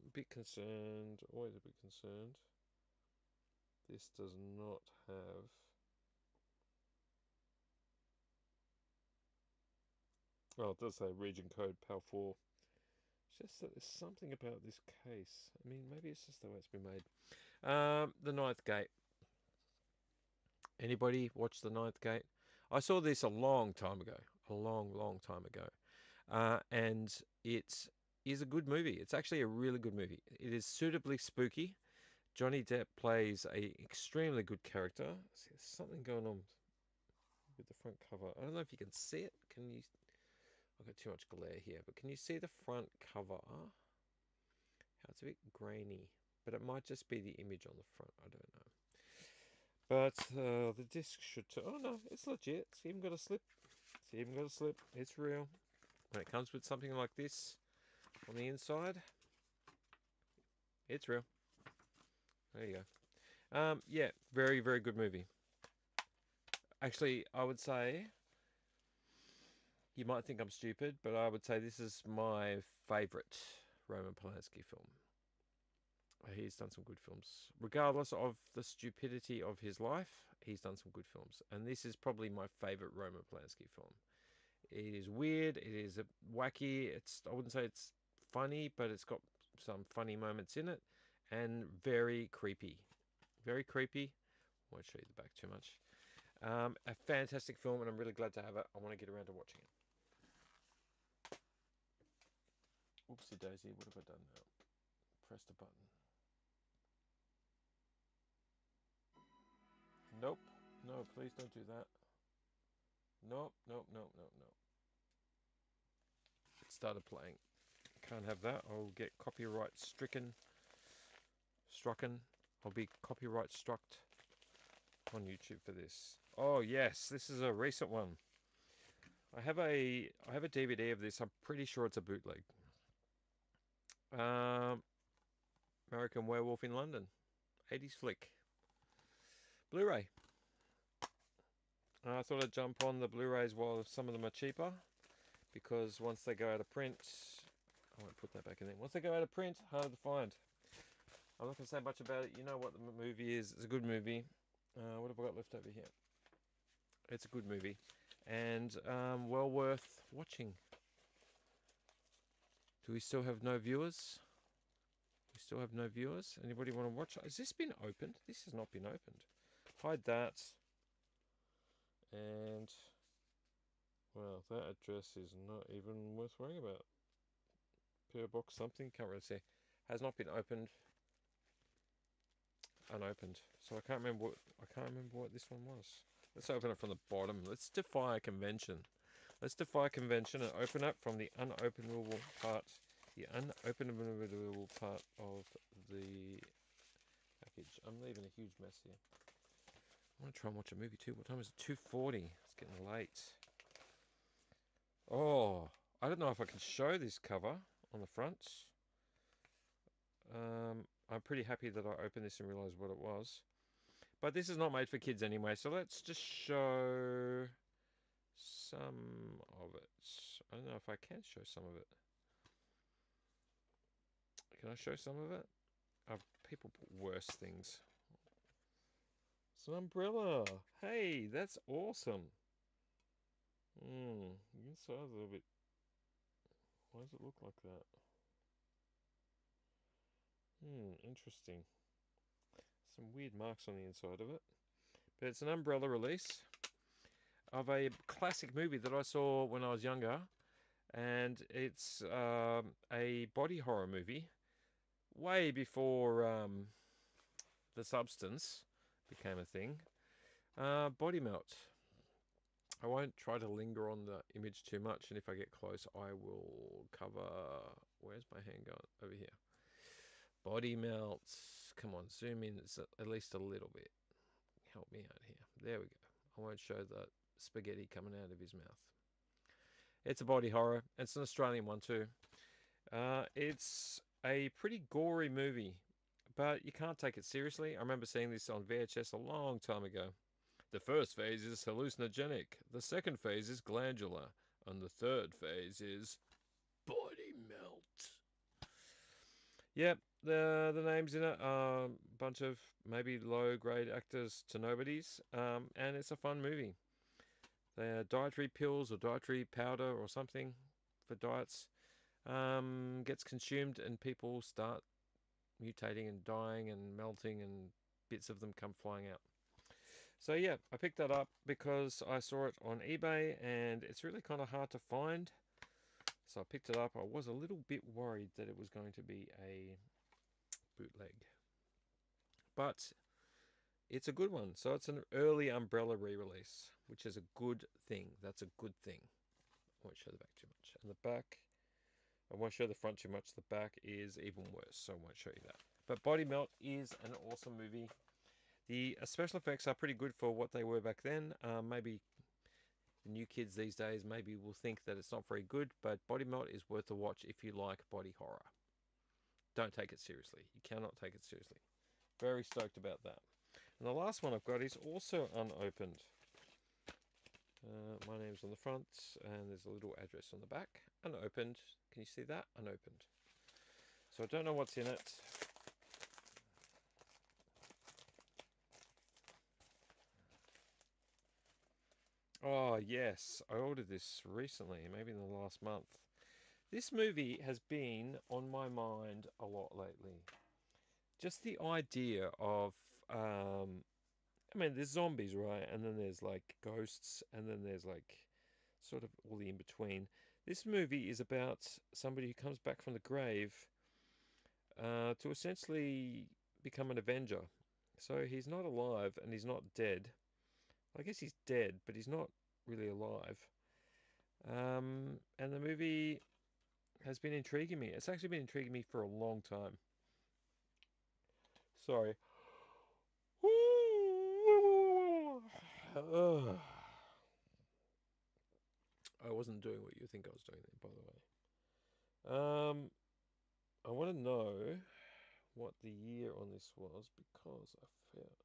a bit concerned, always a bit concerned. This does not have... Oh, it does say region code PAL 4. It's just that there's something about this case. I mean, maybe it's just the way it's been made. The Ninth Gate. Anybody watch The Ninth Gate? I saw this a long time ago. A long, long time ago. And it is a good movie. It's actually a really good movie. It is suitably spooky. Johnny Depp plays a extremely good character. There's something going on with the front cover. I don't know if you can see it. Can you? I've got too much glare here, but can you see the front cover? How it's a bit grainy, but it might just be the image on the front. I don't know. But the disc should... Oh no, it's legit. It's even got a slip. It's even got a slip. It's real. When it comes with something like this on the inside, it's real. There you go. Yeah, very, very good movie. Actually, I would say, you might think I'm stupid, but I would say this is my favourite Roman Polanski film. He's done some good films. Regardless of the stupidity of his life, he's done some good films. And this is probably my favourite Roman Polanski film. It is weird. It is wacky. I wouldn't say it's funny, but it's got some funny moments in it. And very creepy. Very creepy. I won't show you the back too much. A fantastic film, and I'm really glad to have it. I want to get around to watching it. Oopsie daisy, what have I done now? Press the button. Nope. No, please don't do that. Nope, nope, nope, nope, nope. It started playing. Can't have that. I'll get copyright stricken. I'll be copyright struck on YouTube for this. Oh yes, this is a recent one. I have a DVD of this. I'm pretty sure it's a bootleg. American Werewolf in London, 80s flick. Blu-ray. I thought I'd jump on the Blu-rays while some of them are cheaper, because once they go out of print, I won't put that back in there. Once they go out of print, harder to find. I'm not going to say much about it. You know what the movie is. It's a good movie. What have I got left over here? It's a good movie, and well worth watching. Do we still have no viewers? We still have no viewers. Anybody want to watch? Has this been opened? This has not been opened. Hide that. And, well, that address is not even worth worrying about. PO box something, can't really see. Has not been opened. Unopened. So I can't remember what this one was. Let's open it from the bottom. Let's defy convention. Let's defy convention and open up from the unopenable part. The unopenable part of the package. I'm leaving a huge mess here. I want to try and watch a movie too. What time is it? 2:40. It's getting late. Oh, I don't know if I can show this cover on the front. I'm pretty happy that I opened this and realised what it was. But this is not made for kids anyway, so let's just show some of it. I don't know if I can show some of it. Can I show some of it? People put worse things. It's an umbrella. Hey, that's awesome. The inside's a little bit... Why does it look like that? Interesting. Some weird marks on the inside of it. But it's an umbrella release of a classic movie that I saw when I was younger. And it's a body horror movie. Way before The Substance became a thing. Body Melt. I won't try to linger on the image too much, and if I get close, I will cover... Where's my hand going? Over here. Body Melt. Come on, zoom in at least a little bit. Help me out here. There we go. I won't show the spaghetti coming out of his mouth. It's a body horror. It's an Australian one too. It's A pretty gory movie, but you can't take it seriously. I remember seeing this on VHS a long time ago. The first phase is hallucinogenic, the second phase is glandular, and the third phase is body melt. Yep, the names in it are a bunch of maybe low grade actors to nobodies, and it's a fun movie. They are dietary pills or dietary powder or something for diets gets consumed, and people start mutating and dying and melting, and bits of them come flying out. So yeah, I picked that up because I saw it on eBay and it's really kind of hard to find. So I picked it up. I was a little bit worried that it was going to be a bootleg, but it's a good one. So it's an early Umbrella re-release, which is a good thing. That's a good thing. I won't show the back too much. And the back, I won't show the front too much. The back is even worse, so I won't show you that. But Body Melt is an awesome movie. The special effects are pretty good for what they were back then. Maybe the new kids these days maybe will think that it's not very good, but Body Melt is worth a watch if you like body horror. Don't take it seriously. You cannot take it seriously. Very stoked about that. And the last one I've got is also unopened. My name's on the front, and there's a little address on the back. Unopened. Can you see that? Unopened. So I don't know what's in it. Oh, yes. I ordered this recently, maybe in the last month. This movie has been on my mind a lot lately. Just the idea of, I mean, there's zombies, right? And then there's like ghosts, and then there's like sort of all the in between. This movie is about somebody who comes back from the grave to essentially become an Avenger. So he's not alive and he's not dead. I guess he's dead, but he's not really alive. And the movie has been intriguing me. It's actually been intriguing me for a long time. Sorry. Ugh. I wasn't doing what you think I was doing there, by the way. I want to know what the year on this was because I felt.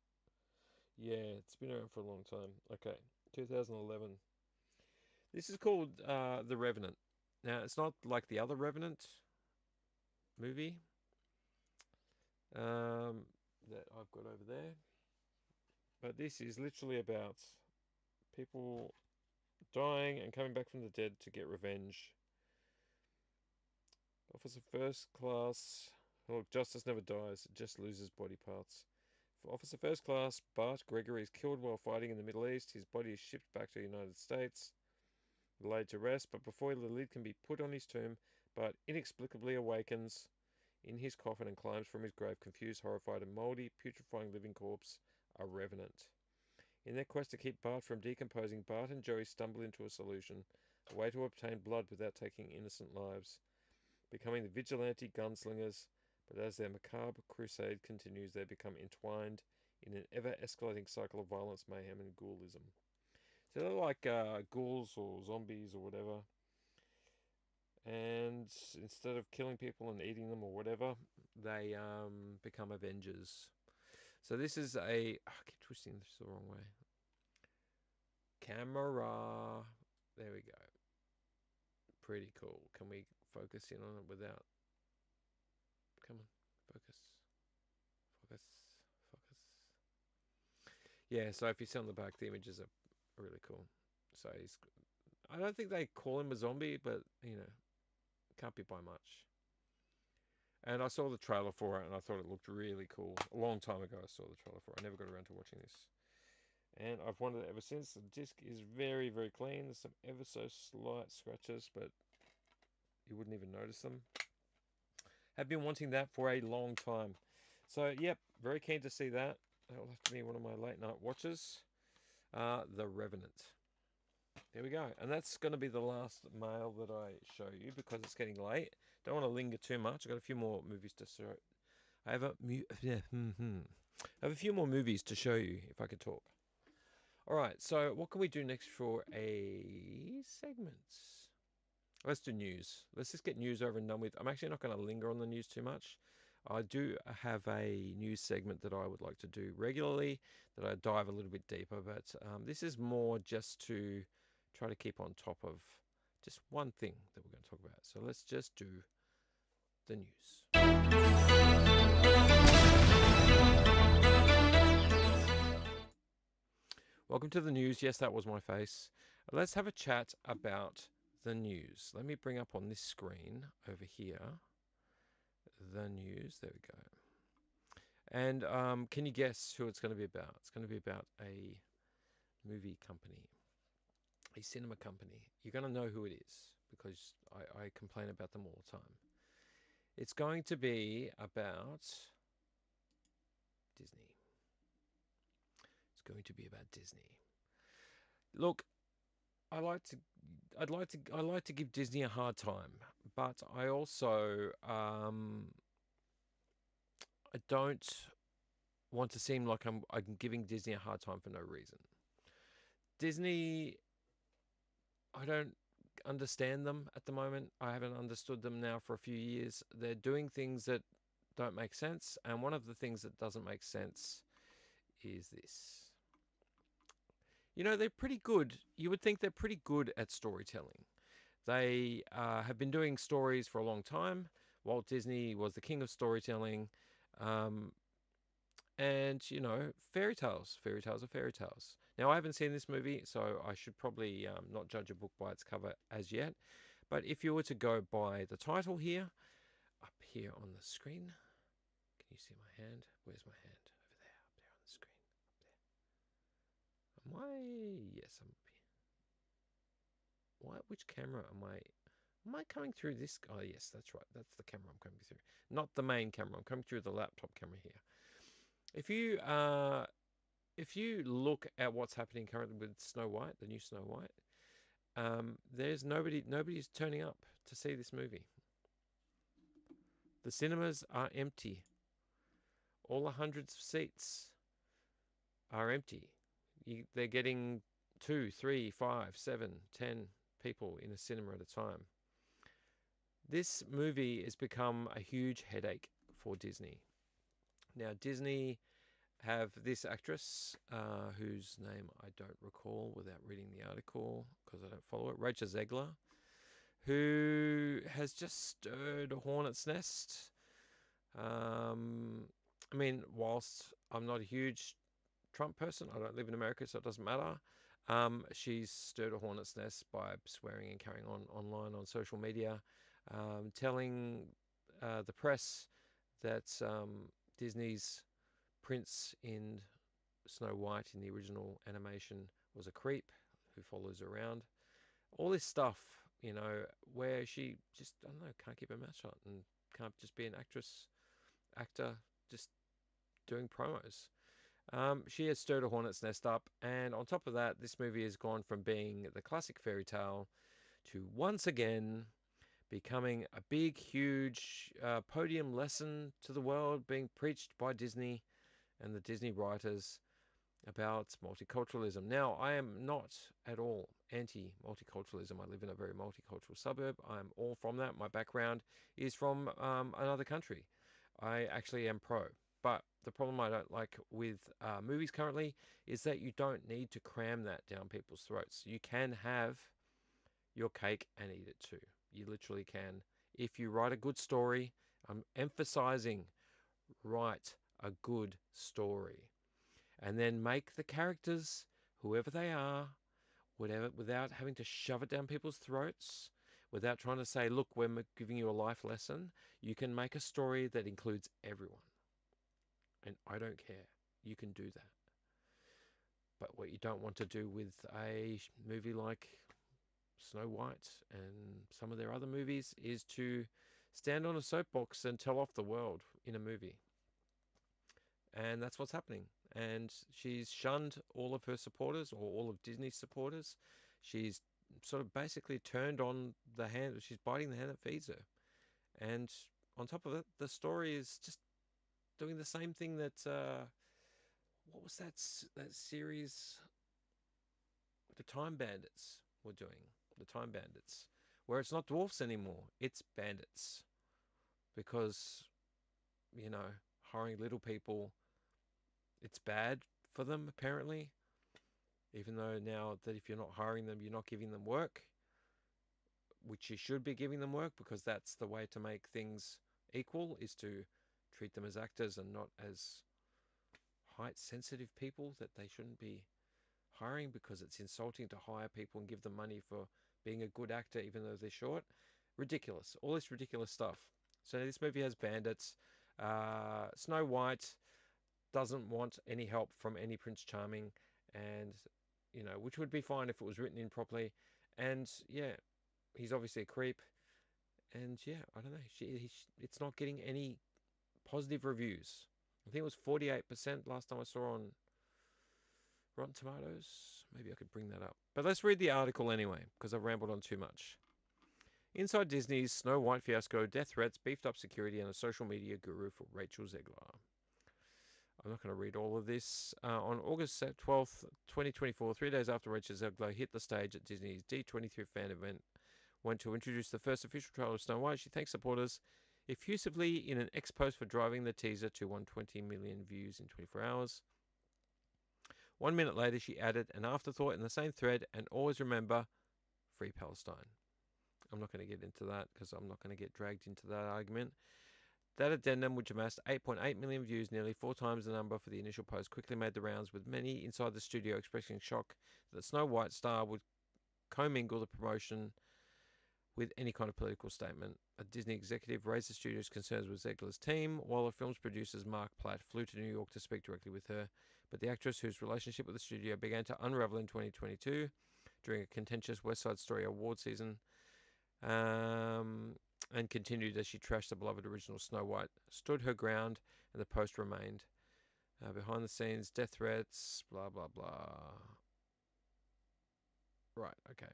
Yeah, it's been around for a long time. Okay, 2011. This is called The Revenant. Now, it's not like the other Revenant movie that I've got over there, but this is literally about people dying and coming back from the dead to get revenge. Officer First Class. Look, justice never dies, it just loses body parts. For Officer First Class, Bart Gregory is killed while fighting in the Middle East. His body is shipped back to the United States, laid to rest, but before the lid can be put on his tomb, Bart inexplicably awakens in his coffin and climbs from his grave, confused, horrified, and mouldy, putrefying living corpse, a revenant. In their quest to keep Bart from decomposing, Bart and Joey stumble into a solution, a way to obtain blood without taking innocent lives, becoming the vigilante gunslingers, but as their macabre crusade continues, they become entwined in an ever-escalating cycle of violence, mayhem, and ghoulism. So they're like ghouls or zombies or whatever, and instead of killing people and eating them or whatever, they become Avengers. So this is a... I keep twisting this the wrong way. Camera. There we go. Pretty cool. Can we focus in on it without... Come on, focus. Focus. Focus. Yeah, so if you see on the back, the images are really cool. So he's... I don't think they call him a zombie, but, you know, can't be by much. And I saw the trailer for it, and I thought it looked really cool. A long time ago, I saw the trailer for it. I never got around to watching this. And I've wanted it ever since. The disc is very, very clean. There's some ever so slight scratches, but you wouldn't even notice them. Have been wanting that for a long time. So, yep, very keen to see that. That will have to be one of my late night watches. The Revenant. There we go. And that's going to be the last mail that I show you because it's getting late. Don't want to linger too much. I've got a few more movies to show. I have a I have a few more movies to show you if I could talk. All right. So what can we do next for a segment? Let's do news. Let's just get news over and done with. I'm actually not going to linger on the news too much. I do have a news segment that I would like to do regularly, that I dive a little bit deeper, but this is more just to try to keep on top of just one thing that we're going to talk about. So let's just do the news. Welcome to the news. Yes, that was my face. Let's have a chat about the news. Let me bring up on this screen over here the news. There we go. And can you guess who it's going to be about? It's going to be about a movie company, a cinema company. You're going to know who it is because I complain about them all the time. It's going to be about Disney. It's going to be about Disney. Look, I like to give Disney a hard time, but I also I don't want to seem like I'm giving Disney a hard time for no reason. Disney, I don't understand them at the moment. I haven't understood them now for a few years. They're doing things that don't make sense, and one of the things that doesn't make sense is this. You know, they're pretty good. You would think they're pretty good at storytelling. They have been doing stories for a long time. Walt Disney was the king of storytelling. Um, and, you know, fairy tales. Fairy tales are fairy tales. Now, I haven't seen this movie, so I should probably not judge a book by its cover as yet. But if you were to go by the title here, up here on the screen, can you see my hand? Where's my hand? Over there, up there on the screen. Up there. Am I? Yes, I'm up here. Why? Which camera am I? Am I coming through this? Oh, yes, that's right. That's the camera I'm coming through. Not the main camera. I'm coming through the laptop camera here. If you look at what's happening currently with Snow White, the new Snow White, there's nobody's turning up to see this movie. The cinemas are empty. All the hundreds of seats are empty. They're getting 2, 3, 5, 7, 10 people in a cinema at a time. This movie has become a huge headache for Disney. Now, Disney have this actress, whose name I don't recall without reading the article because I don't follow it, Rachel Zegler, who has just stirred a hornet's nest. I mean, whilst I'm not a huge Trump person, I don't live in America, so it doesn't matter. She's stirred a hornet's nest by swearing and carrying on online on social media, telling the press that Disney's prince in Snow White in the original animation was a creep who follows her around. All this stuff, you know, where she just, I don't know, can't keep her mouth shut and can't just be an actor, just doing promos. She has stirred a hornet's nest up, and on top of that, this movie has gone from being the classic fairy tale to once again becoming a big, huge podium lesson to the world being preached by Disney and the Disney writers about multiculturalism. Now, I am not at all anti-multiculturalism. I live in a very multicultural suburb. I'm all from that. My background is from another country. I actually am pro. But the problem I don't like with movies currently is that you don't need to cram that down people's throats. You can have your cake and eat it too. You literally can. If you write a good story, I'm emphasizing write a good story. And then make the characters, whoever they are, whatever, without having to shove it down people's throats, without trying to say, look, we're giving you a life lesson. You can make a story that includes everyone. And I don't care. You can do that. But what you don't want to do with a movie like Snow White and some of their other movies is to stand on a soapbox and tell off the world in a movie. And that's what's happening. And she's shunned all of her supporters, or all of Disney's supporters. She's sort of basically turned on the hand, she's biting the hand that feeds her. And on top of it, the story is just doing the same thing that, what was that series? The Time Bandits were doing. The Time Bandits, where it's not dwarfs anymore, it's bandits. Because, you know, hiring little people, it's bad for them, apparently. Even though now that if you're not hiring them, you're not giving them work, which you should be giving them work, because that's the way to make things equal, is to treat them as actors and not as height sensitive people that they shouldn't be hiring, because it's insulting to hire people and give them money for being a good actor even though they're short. Ridiculous. All this ridiculous stuff. So this movie has bandits. Snow White doesn't want any help from any Prince Charming, and which would be fine if it was written in properly. And yeah, he's obviously a creep. And yeah, I don't know. It's not getting any positive reviews. I think it was 48% last time I saw on Rotten Tomatoes. Maybe I could bring that up. But let's read the article anyway, because I've rambled on too much. Inside Disney's Snow White fiasco, death threats, beefed up security, and a social media guru for Rachel Zegler. I'm not going to read all of this. On August 12th, 2024, 3 days after Rachel Zegler hit the stage at Disney's D23 fan event, went to introduce the first official trailer of Snow White, she thanked supporters effusively in an ex-post for driving the teaser to 120 million views in 24 hours. 1 minute later, she added an afterthought in the same thread, and always remember, free Palestine. I'm not going to get into that because I'm not going to get dragged into that argument. That addendum, which amassed 8.8 million views, nearly 4 times the number for the initial post, quickly made the rounds, with many inside the studio expressing shock that the Snow White star would commingle the promotion with any kind of political statement. A Disney executive raised the studio's concerns with Zegler's team, while the film's producers Mark Platt flew to New York to speak directly with her. But the actress, whose relationship with the studio began to unravel in 2022 during a contentious West Side Story award season, and continued as she trashed the beloved original Snow White, stood her ground, and the post remained. Behind the scenes, death threats, blah, blah, blah. Right, okay.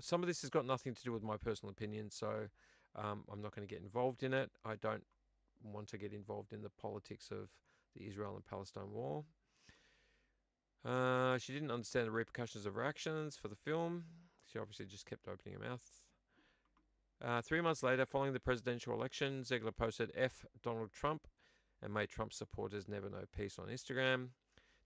Some of this has got nothing to do with my personal opinion, so I'm not going to get involved in it. I don't want to get involved in the politics of the Israel and Palestine war. She didn't understand the repercussions of her actions for the film. She obviously just kept opening her mouth. 3 months later, following the presidential election, Zegler posted F Donald Trump and made Trump supporters never know peace on Instagram.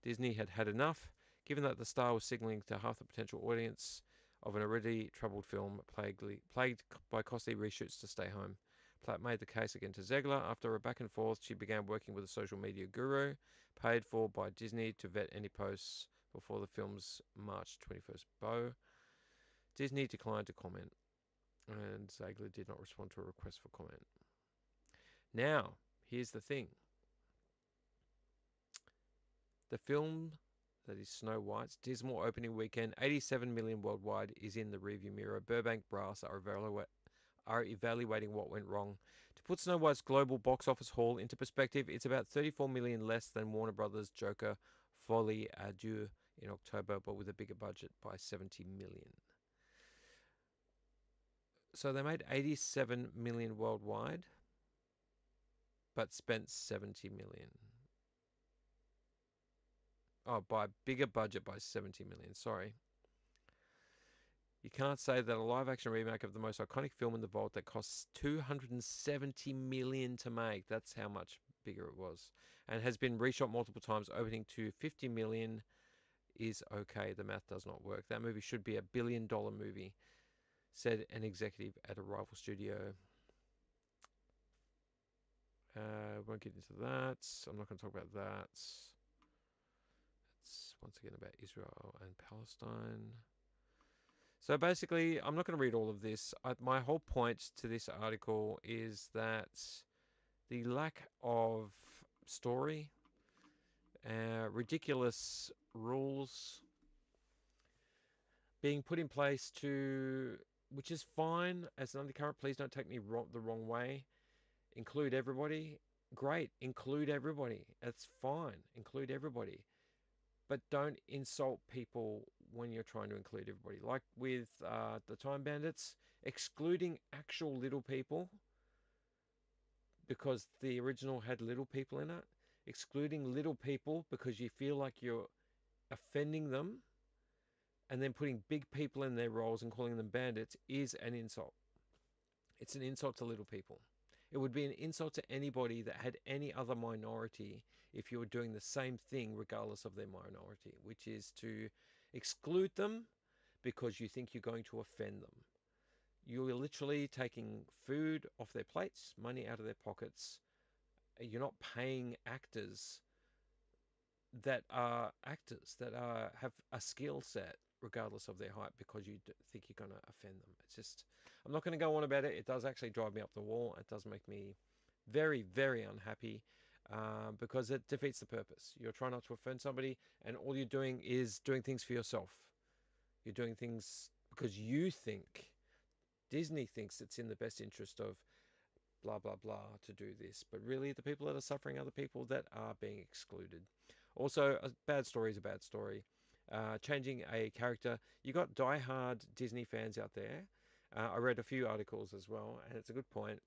Disney had had enough, given that the star was signaling to half the potential audience of an already troubled film plagued by costly reshoots to stay home. Platt made the case again to Zegler. After a back and forth, she began working with a social media guru, paid for by Disney, to vet any posts before the film's March 21st bow. Disney declined to comment, and Zegler did not respond to a request for comment. Now, here's the thing. The film that is Snow White's dismal opening weekend, 87 million worldwide, is in the rearview mirror. Burbank brass are evaluating what went wrong. To put Snow White's global box office haul into perspective, it's about 34 million less than Warner Brothers' Joker Folie à Deux in October, but with a bigger budget by 70 million. So they made 87 million worldwide, but spent 70 million. Oh, by bigger budget by 70 million. Sorry. You can't say that a live-action remake of the most iconic film in the vault that costs 270 million to make, that's how much bigger it was, and has been reshot multiple times, opening to 50 million, is okay. The math does not work. That movie should be $1 billion movie, said an executive at a rival studio. Won't get into that. I'm not going to talk about that. It's once again about Israel and Palestine. So basically, I'm not going to read all of this. My whole point to this article is that the lack of story, ridiculous rules being put in place which is fine as an undercurrent. Please don't take me the wrong way. Include everybody. Great. Include everybody. That's fine. Include everybody. But don't insult people when you're trying to include everybody. Like with the Time Bandits, excluding actual little people because the original had little people in it. Excluding little people because you feel like you're offending them and then putting big people in their roles and calling them bandits is an insult. It's an insult to little people. It would be an insult to anybody that had any other minority if you were doing the same thing regardless of their minority, which is to exclude them because you think you're going to offend them. You're literally taking food off their plates, money out of their pockets. You're not paying actors that have a skill set regardless of their height because you think you're going to offend them. It's just, I'm not going to go on about it. It does actually drive me up the wall. It does make me very, very unhappy because it defeats the purpose. You're trying not to offend somebody, and all you're doing is doing things for yourself. You're doing things because you think, Disney thinks it's in the best interest of blah, blah, blah to do this. But really, the people that are suffering are the people that are being excluded. Also, a bad story is a bad story. Changing a character. You got die-hard Disney fans out there. I read a few articles as well, and it's a good point.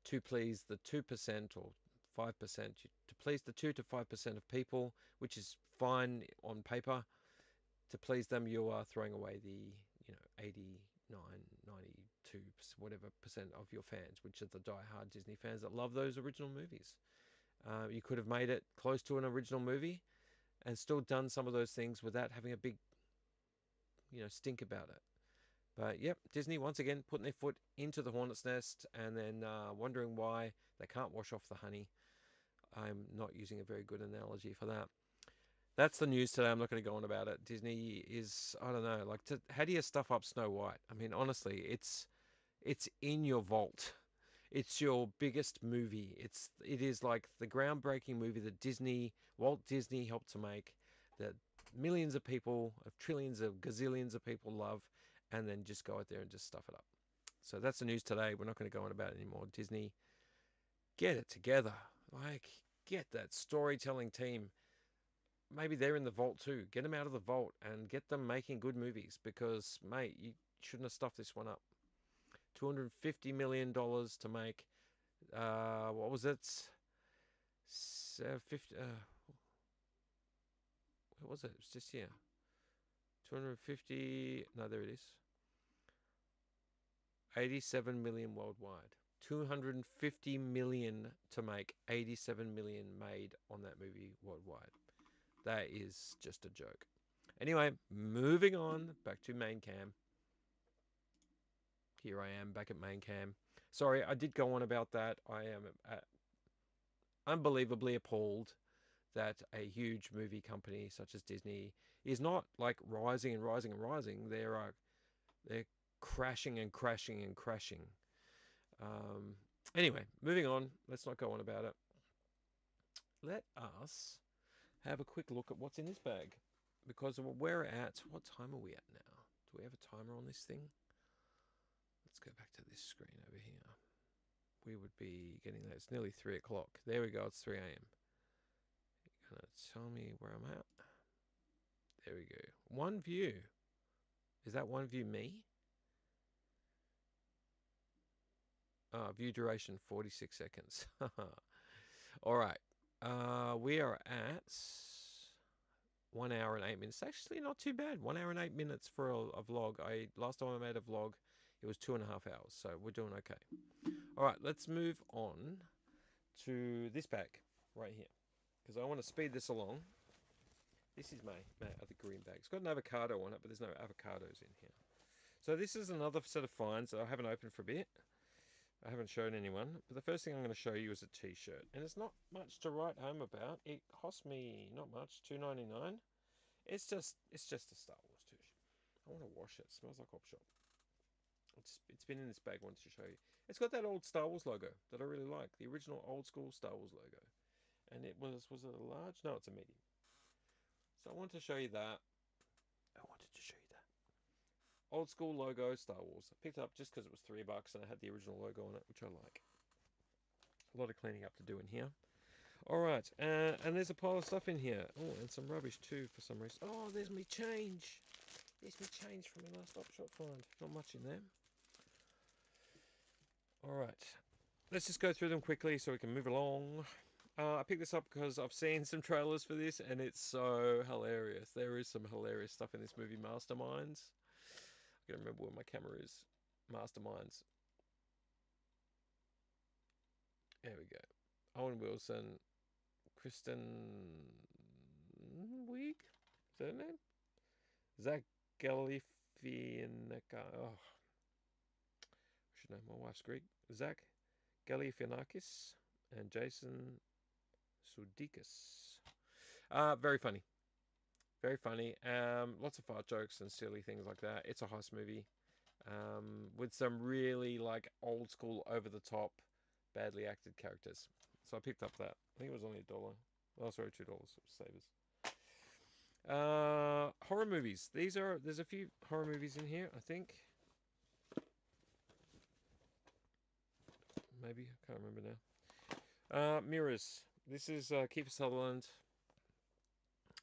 To please the 2% or 5%, to please the 2 to 5% of people, which is fine on paper. To please them, you are throwing away the 89, 92, whatever percent of your fans, which are the die-hard Disney fans that love those original movies. You could have made it close to an original movie and still done some of those things without having a big, stink about it. But yep, Disney once again putting their foot into the hornet's nest and then wondering why they can't wash off the honey. I'm not using a very good analogy for that. That's the news today. I'm not going to go on about it. Disney is, I don't know, like, how do you stuff up Snow White? I mean, honestly, it's in your vault. It's your biggest movie. It is like the groundbreaking movie that Walt Disney helped to make, that millions of people, of trillions of gazillions of people love, and then just go out there and just stuff it up. So that's the news today. We're not going to go on about it anymore. Disney, get it together. Like, get that storytelling team. Maybe they're in the vault too. Get them out of the vault and get them making good movies because, mate, you shouldn't have stuffed this one up. $250 million to make, what was it? 50, what was it? It was just here. 250, no, there it is. 87 million worldwide. 250 million to make, 87 million made on that movie worldwide. That is just a joke. Anyway, moving on back to main cam. Here I am back at main cam. Sorry, I did go on about that. I am unbelievably appalled that a huge movie company such as Disney is not like rising and rising and rising. They're crashing and crashing and crashing. Anyway, moving on. Let's not go on about it. Let us have a quick look at what's in this bag. Because we're at, what time are we at now? Do we have a timer on this thing? Let's go back to this screen over here. We would be getting there. It's nearly 3 o'clock. There we go. It's 3 a.m. You're going to tell me where I'm at. There we go. One view. Is that one view me? View duration 46 seconds. All right. We are at 1 hour and 8 minutes. Actually, not too bad. 1 hour and 8 minutes for a vlog. Last time I made a vlog, it was 2.5 hours. So we're doing okay. All right, let's move on to this bag right here because I want to speed this along. This is my other green bag. It's got an avocado on it, but there's no avocados in here. So this is another set of finds that I haven't opened for a bit. I haven't shown anyone, but the first thing I'm going to show you is a t-shirt, and it's not much to write home about. It cost me not much, $2.99. It's just a Star Wars t-shirt. I want to wash it. It smells like Op Shop. It's been in this bag. I wanted to show you. It's got that old Star Wars logo that I really like, the original old school Star Wars logo, and it was it a large? No, it's a medium. So I wanted to show you that. Old school logo, Star Wars. I picked it up just because it was $3 and I had the original logo on it, which I like. A lot of cleaning up to do in here. Alright, and there's a pile of stuff in here. Oh, and some rubbish too for some reason. Oh, there's me change. There's me change from my last Op Shop find. Not much in there. Alright. Let's just go through them quickly so we can move along. I picked this up because I've seen some trailers for this, and it's so hilarious. There is some hilarious stuff in this movie, Masterminds. I can't remember where my camera is. Masterminds. There we go. Owen Wilson, Kristen Wiig. Is that her name? Zach Galifianakis. Oh, I should know. My wife's Greek. Zach Galifianakis and Jason Sudeikis. Very funny. Very funny. Lots of fart jokes and silly things like that. It's a heist movie with some really like old school, over the top, badly acted characters. So I picked up that. I think it was only $1. Oh, sorry, $2. Savers. Horror movies. There's a few horror movies in here. I think. Maybe I can't remember now. Mirrors. This is Kiefer Sutherland.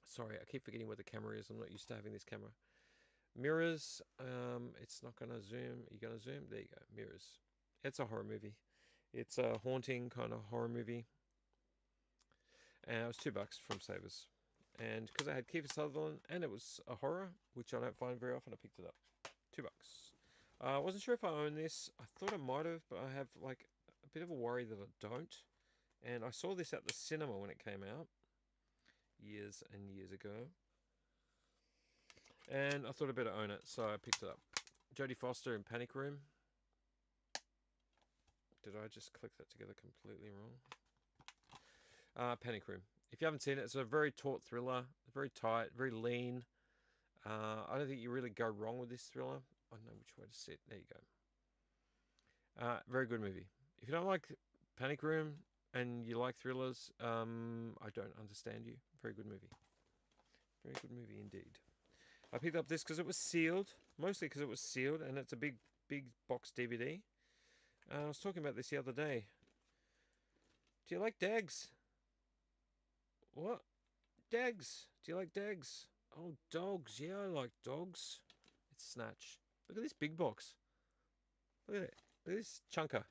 Sorry, I keep forgetting where the camera is. I'm not used to having this camera. Mirrors. It's not going to zoom. Are you going to zoom? There you go. Mirrors. It's a horror movie. It's a haunting kind of horror movie. And it was $2 from Savers. And because I had Kiefer Sutherland and it was a horror, which I don't find very often, I picked it up. $2. I wasn't sure if I own this. I thought I might have, but I have like a bit of a worry that I don't. And I saw this at the cinema when it came out years and years ago. And I thought I'd better own it, so I picked it up. Jodie Foster in Panic Room. Did I just click that together completely wrong? Panic Room. If you haven't seen it, it's a very taut thriller. Very tight, very lean. I don't think you really go wrong with this thriller. I don't know which way to sit. There you go. Very good movie. If you don't like Panic Room and you like thrillers, I don't understand you. Very good movie. Very good movie indeed. I picked up this because it was sealed. Mostly because it was sealed, and it's a big box DVD. I was talking about this the other day. Do you like Dags? What? Dags. Do you like Dags? Oh, dogs. Yeah, I like dogs. It's Snatch. Look at this big box. Look at it. Look at this chunker.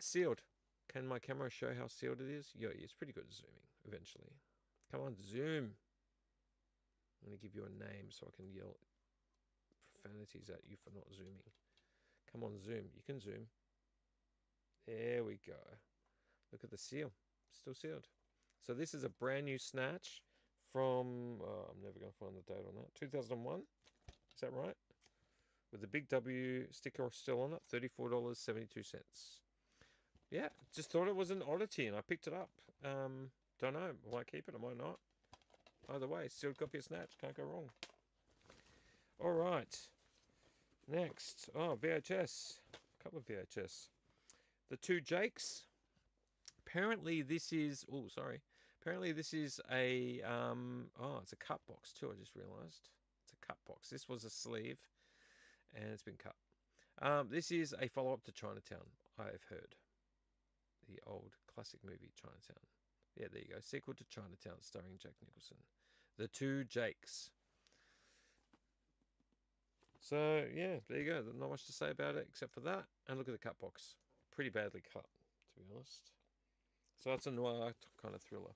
Sealed. Can my camera show how sealed it is? Yeah, it's pretty good at zooming eventually. Come on, zoom. I'm going to give you a name so I can yell profanities at you for not zooming. Come on, zoom. You can zoom. There we go. Look at the seal. Still sealed. So this is a brand new Snatch from, I'm never going to find the date on that, 2001. Is that right? With the big W sticker still on it, $34.72. Yeah, just thought it was an oddity and I picked it up. Don't know, I might keep it, I might not. Either way, sealed copy of Snatch, can't go wrong. All right, next, VHS, a couple of VHS. The Two Jakes. Apparently this is, apparently this is a, it's a cut box too, I just realised. It's a cut box. This was a sleeve and it's been cut. This is a follow-up to Chinatown, I've heard. The old classic movie, Chinatown. Yeah, there you go. Sequel to Chinatown starring Jack Nicholson. The Two Jakes. So, yeah, there you go. There's not much to say about it except for that. And look at the cut box. Pretty badly cut, to be honest. So that's a noir kind of thriller.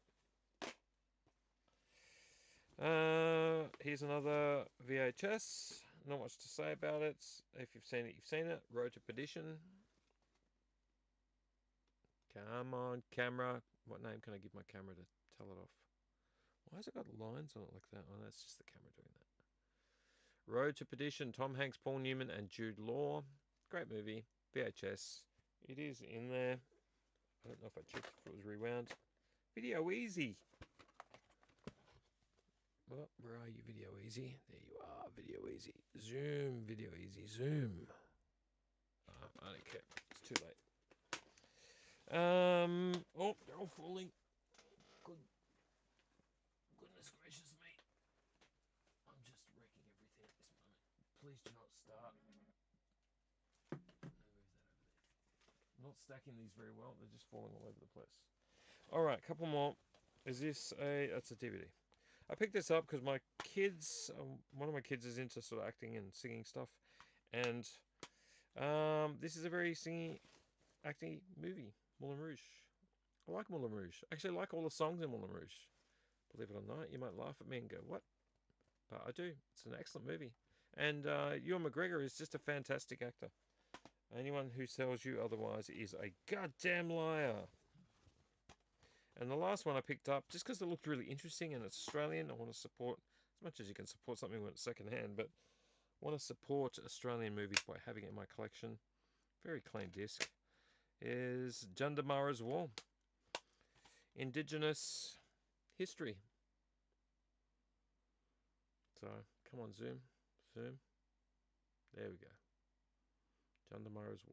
Here's another VHS. Not much to say about it. If you've seen it, you've seen it. Road to Perdition. Come on, camera. What name can I give my camera to tell it off? Why has it got lines on it like that? Oh, that's just the camera doing that. Road to Perdition. Tom Hanks, Paul Newman, and Jude Law. Great movie. VHS. It is in there. I don't know if I checked if it was rewound. Video Easy. Well, where are you, Video Easy? There you are, Video Easy. Zoom, Video Easy, zoom. I don't care. It's too late. Oh, they're all falling. Goodness gracious me. I'm just wrecking everything at this moment. Please do not start. Move that over there. I'm not stacking these very well. They're just falling all over the place. All right, couple more. Is this a... That's a DVD. I picked this up because my kids... one of my kids is into sort of acting and singing stuff. And this is a very singy, acting movie. Moulin Rouge. I like Moulin Rouge. Actually, I like all the songs in Moulin Rouge. Believe it or not, you might laugh at me and go, "What?" But I do. It's an excellent movie. And Ewan McGregor is just a fantastic actor. Anyone who tells you otherwise is a goddamn liar. And the last one I picked up, just because it looked really interesting and it's Australian, I want to support, as much as you can support something when it's secondhand, but I want to support Australian movies by having it in my collection. Very clean disc. Is Jundamara's War. Indigenous history. So, come on, zoom. Zoom. There we go. Jundamara's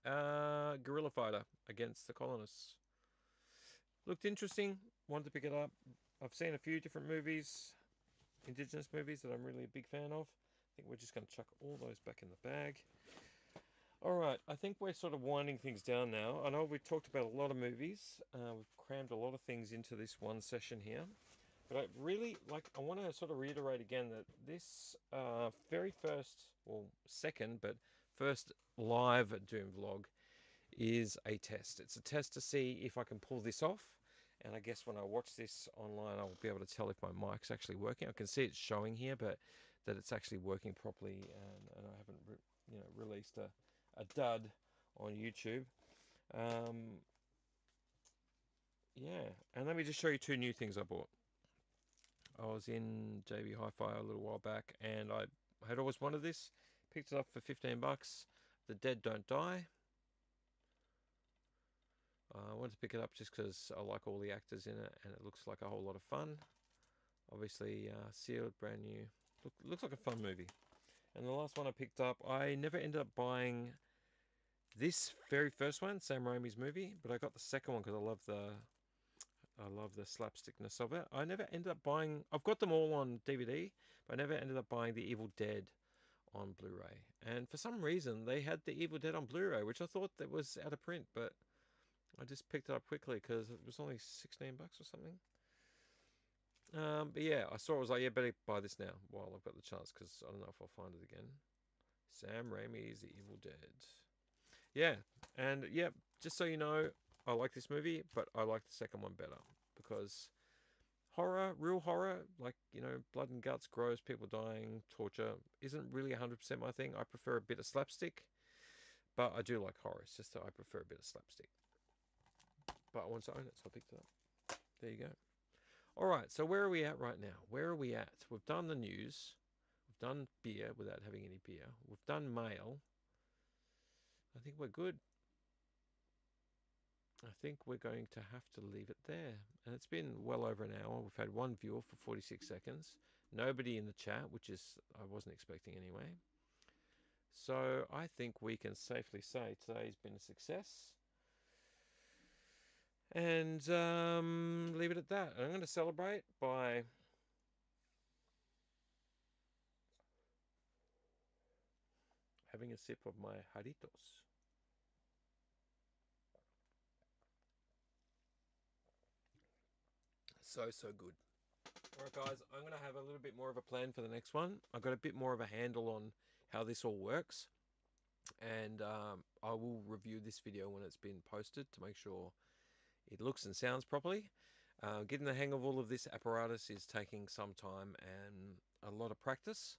War. Guerrilla fighter against the colonists. Looked interesting. Wanted to pick it up. I've seen a few different movies, Indigenous movies, that I'm really a big fan of. I think we're just going to chuck all those back in the bag. All right, I think we're sort of winding things down now. I know we've talked about a lot of movies. We've crammed a lot of things into this one session here. But I really I want to sort of reiterate again that this very first, well, second, but first live Dooom vlog is a test. It's a test to see if I can pull this off. And I guess when I watch this online, I'll be able to tell if my mic's actually working. I can see it's showing here, but that it's actually working properly. And I haven't, released a dud on YouTube. Yeah, and let me just show you two new things I bought. I was in JB Hi-Fi a little while back, and I had always wanted this. Picked it up for 15 bucks. The Dead Don't Die. I wanted to pick it up just because I like all the actors in it, and it looks like a whole lot of fun. Obviously sealed, brand new. Looks like a fun movie. And the last one I picked up, I never ended up buying this very first one, Sam Raimi's movie, but I got the second one because I love the slapstickness of it. I never ended up buying. I've got them all on DVD, but I never ended up buying The Evil Dead on Blu-ray. And for some reason, they had The Evil Dead on Blu-ray, which I thought that was out of print, but I just picked it up quickly because it was only 16 bucks or something. But yeah, I saw it, was like, yeah, better buy this now while I've got the chance, because I don't know if I'll find it again. Sam Raimi's The Evil Dead. Yeah, and yeah, just so you know, I like this movie, but I like the second one better because horror, real horror, like, blood and guts, gross, people dying, torture, isn't really 100% my thing. I prefer a bit of slapstick, but I do like horror. It's just that I prefer a bit of slapstick. But I want to own it, so I picked it up. There you go. All right, so where are we at right now? Where are we at? We've done the news. We've done beer without having any beer. We've done mail. I think we're good. I think we're going to have to leave it there. And it's been well over an hour. We've had one viewer for 46 seconds. Nobody in the chat, which is I wasn't expecting anyway. So I think we can safely say today's been a success. And leave it at that. I'm going to celebrate by having a sip of my Jaritos. So good. All right, guys, I'm going to have a little bit more of a plan for the next one. I've got a bit more of a handle on how this all works. And I will review this video when it's been posted to make sure it looks and sounds properly. Getting the hang of all of this apparatus is taking some time and a lot of practice.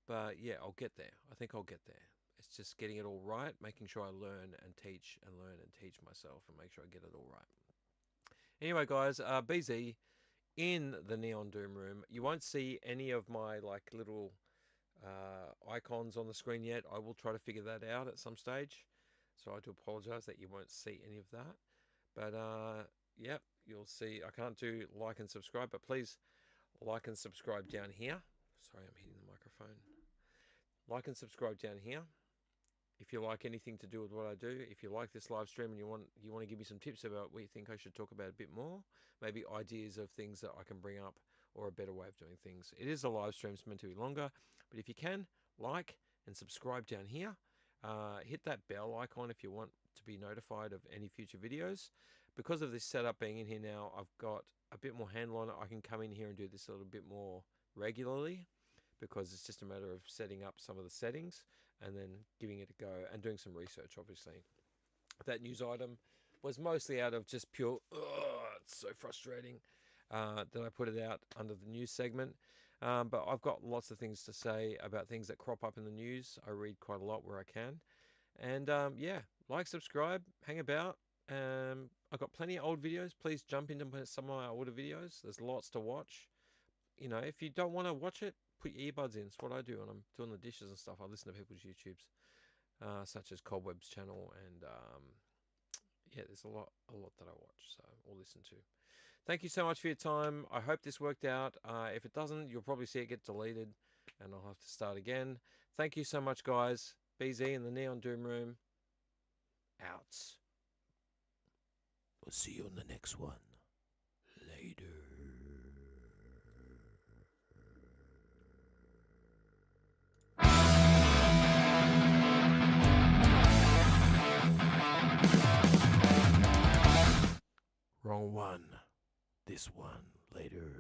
But yeah, I'll get there. I think I'll get there. It's just getting it all right, making sure I learn and teach myself and make sure I get it all right. Anyway, guys, BZ in the Neon Doom room. You won't see any of my little icons on the screen yet. I will try to figure that out at some stage. So I do apologize that you won't see any of that. But yep, you'll see. I can't do like and subscribe, but please like and subscribe down here. Sorry, I'm hitting the microphone. Like and subscribe down here. If you like anything to do with what I do, if you like this live stream and you want to give me some tips about what you think I should talk about a bit more, maybe ideas of things that I can bring up or a better way of doing things. It is a live stream, it's meant to be longer, but if you can, like and subscribe down here. Hit that bell icon if you want to be notified of any future videos. Because of this setup being in here now, I've got a bit more handle on it. I can come in here and do this a little bit more regularly, because it's just a matter of setting up some of the settings and then giving it a go and doing some research, obviously. That news item was mostly out of just pure, it's so frustrating. Then I put it out under the news segment. But I've got lots of things to say about things that crop up in the news. I read quite a lot where I can. And yeah, like, subscribe, hang about. I've got plenty of old videos. Please jump into some of my older videos. There's lots to watch. You know, if you don't want to watch it, put your earbuds in. It's what I do when I'm doing the dishes and stuff. I listen to people's YouTubes, such as Cobweb's channel, and yeah, there's a lot that I watch, so or listen to. Thank you so much for your time. I hope this worked out. If it doesn't, you'll probably see it get deleted, and I'll have to start again. Thank you so much, guys. BZ in the Neon Doom Room. Out. We'll see you on the next one. Later. Wrong one. This one. Later.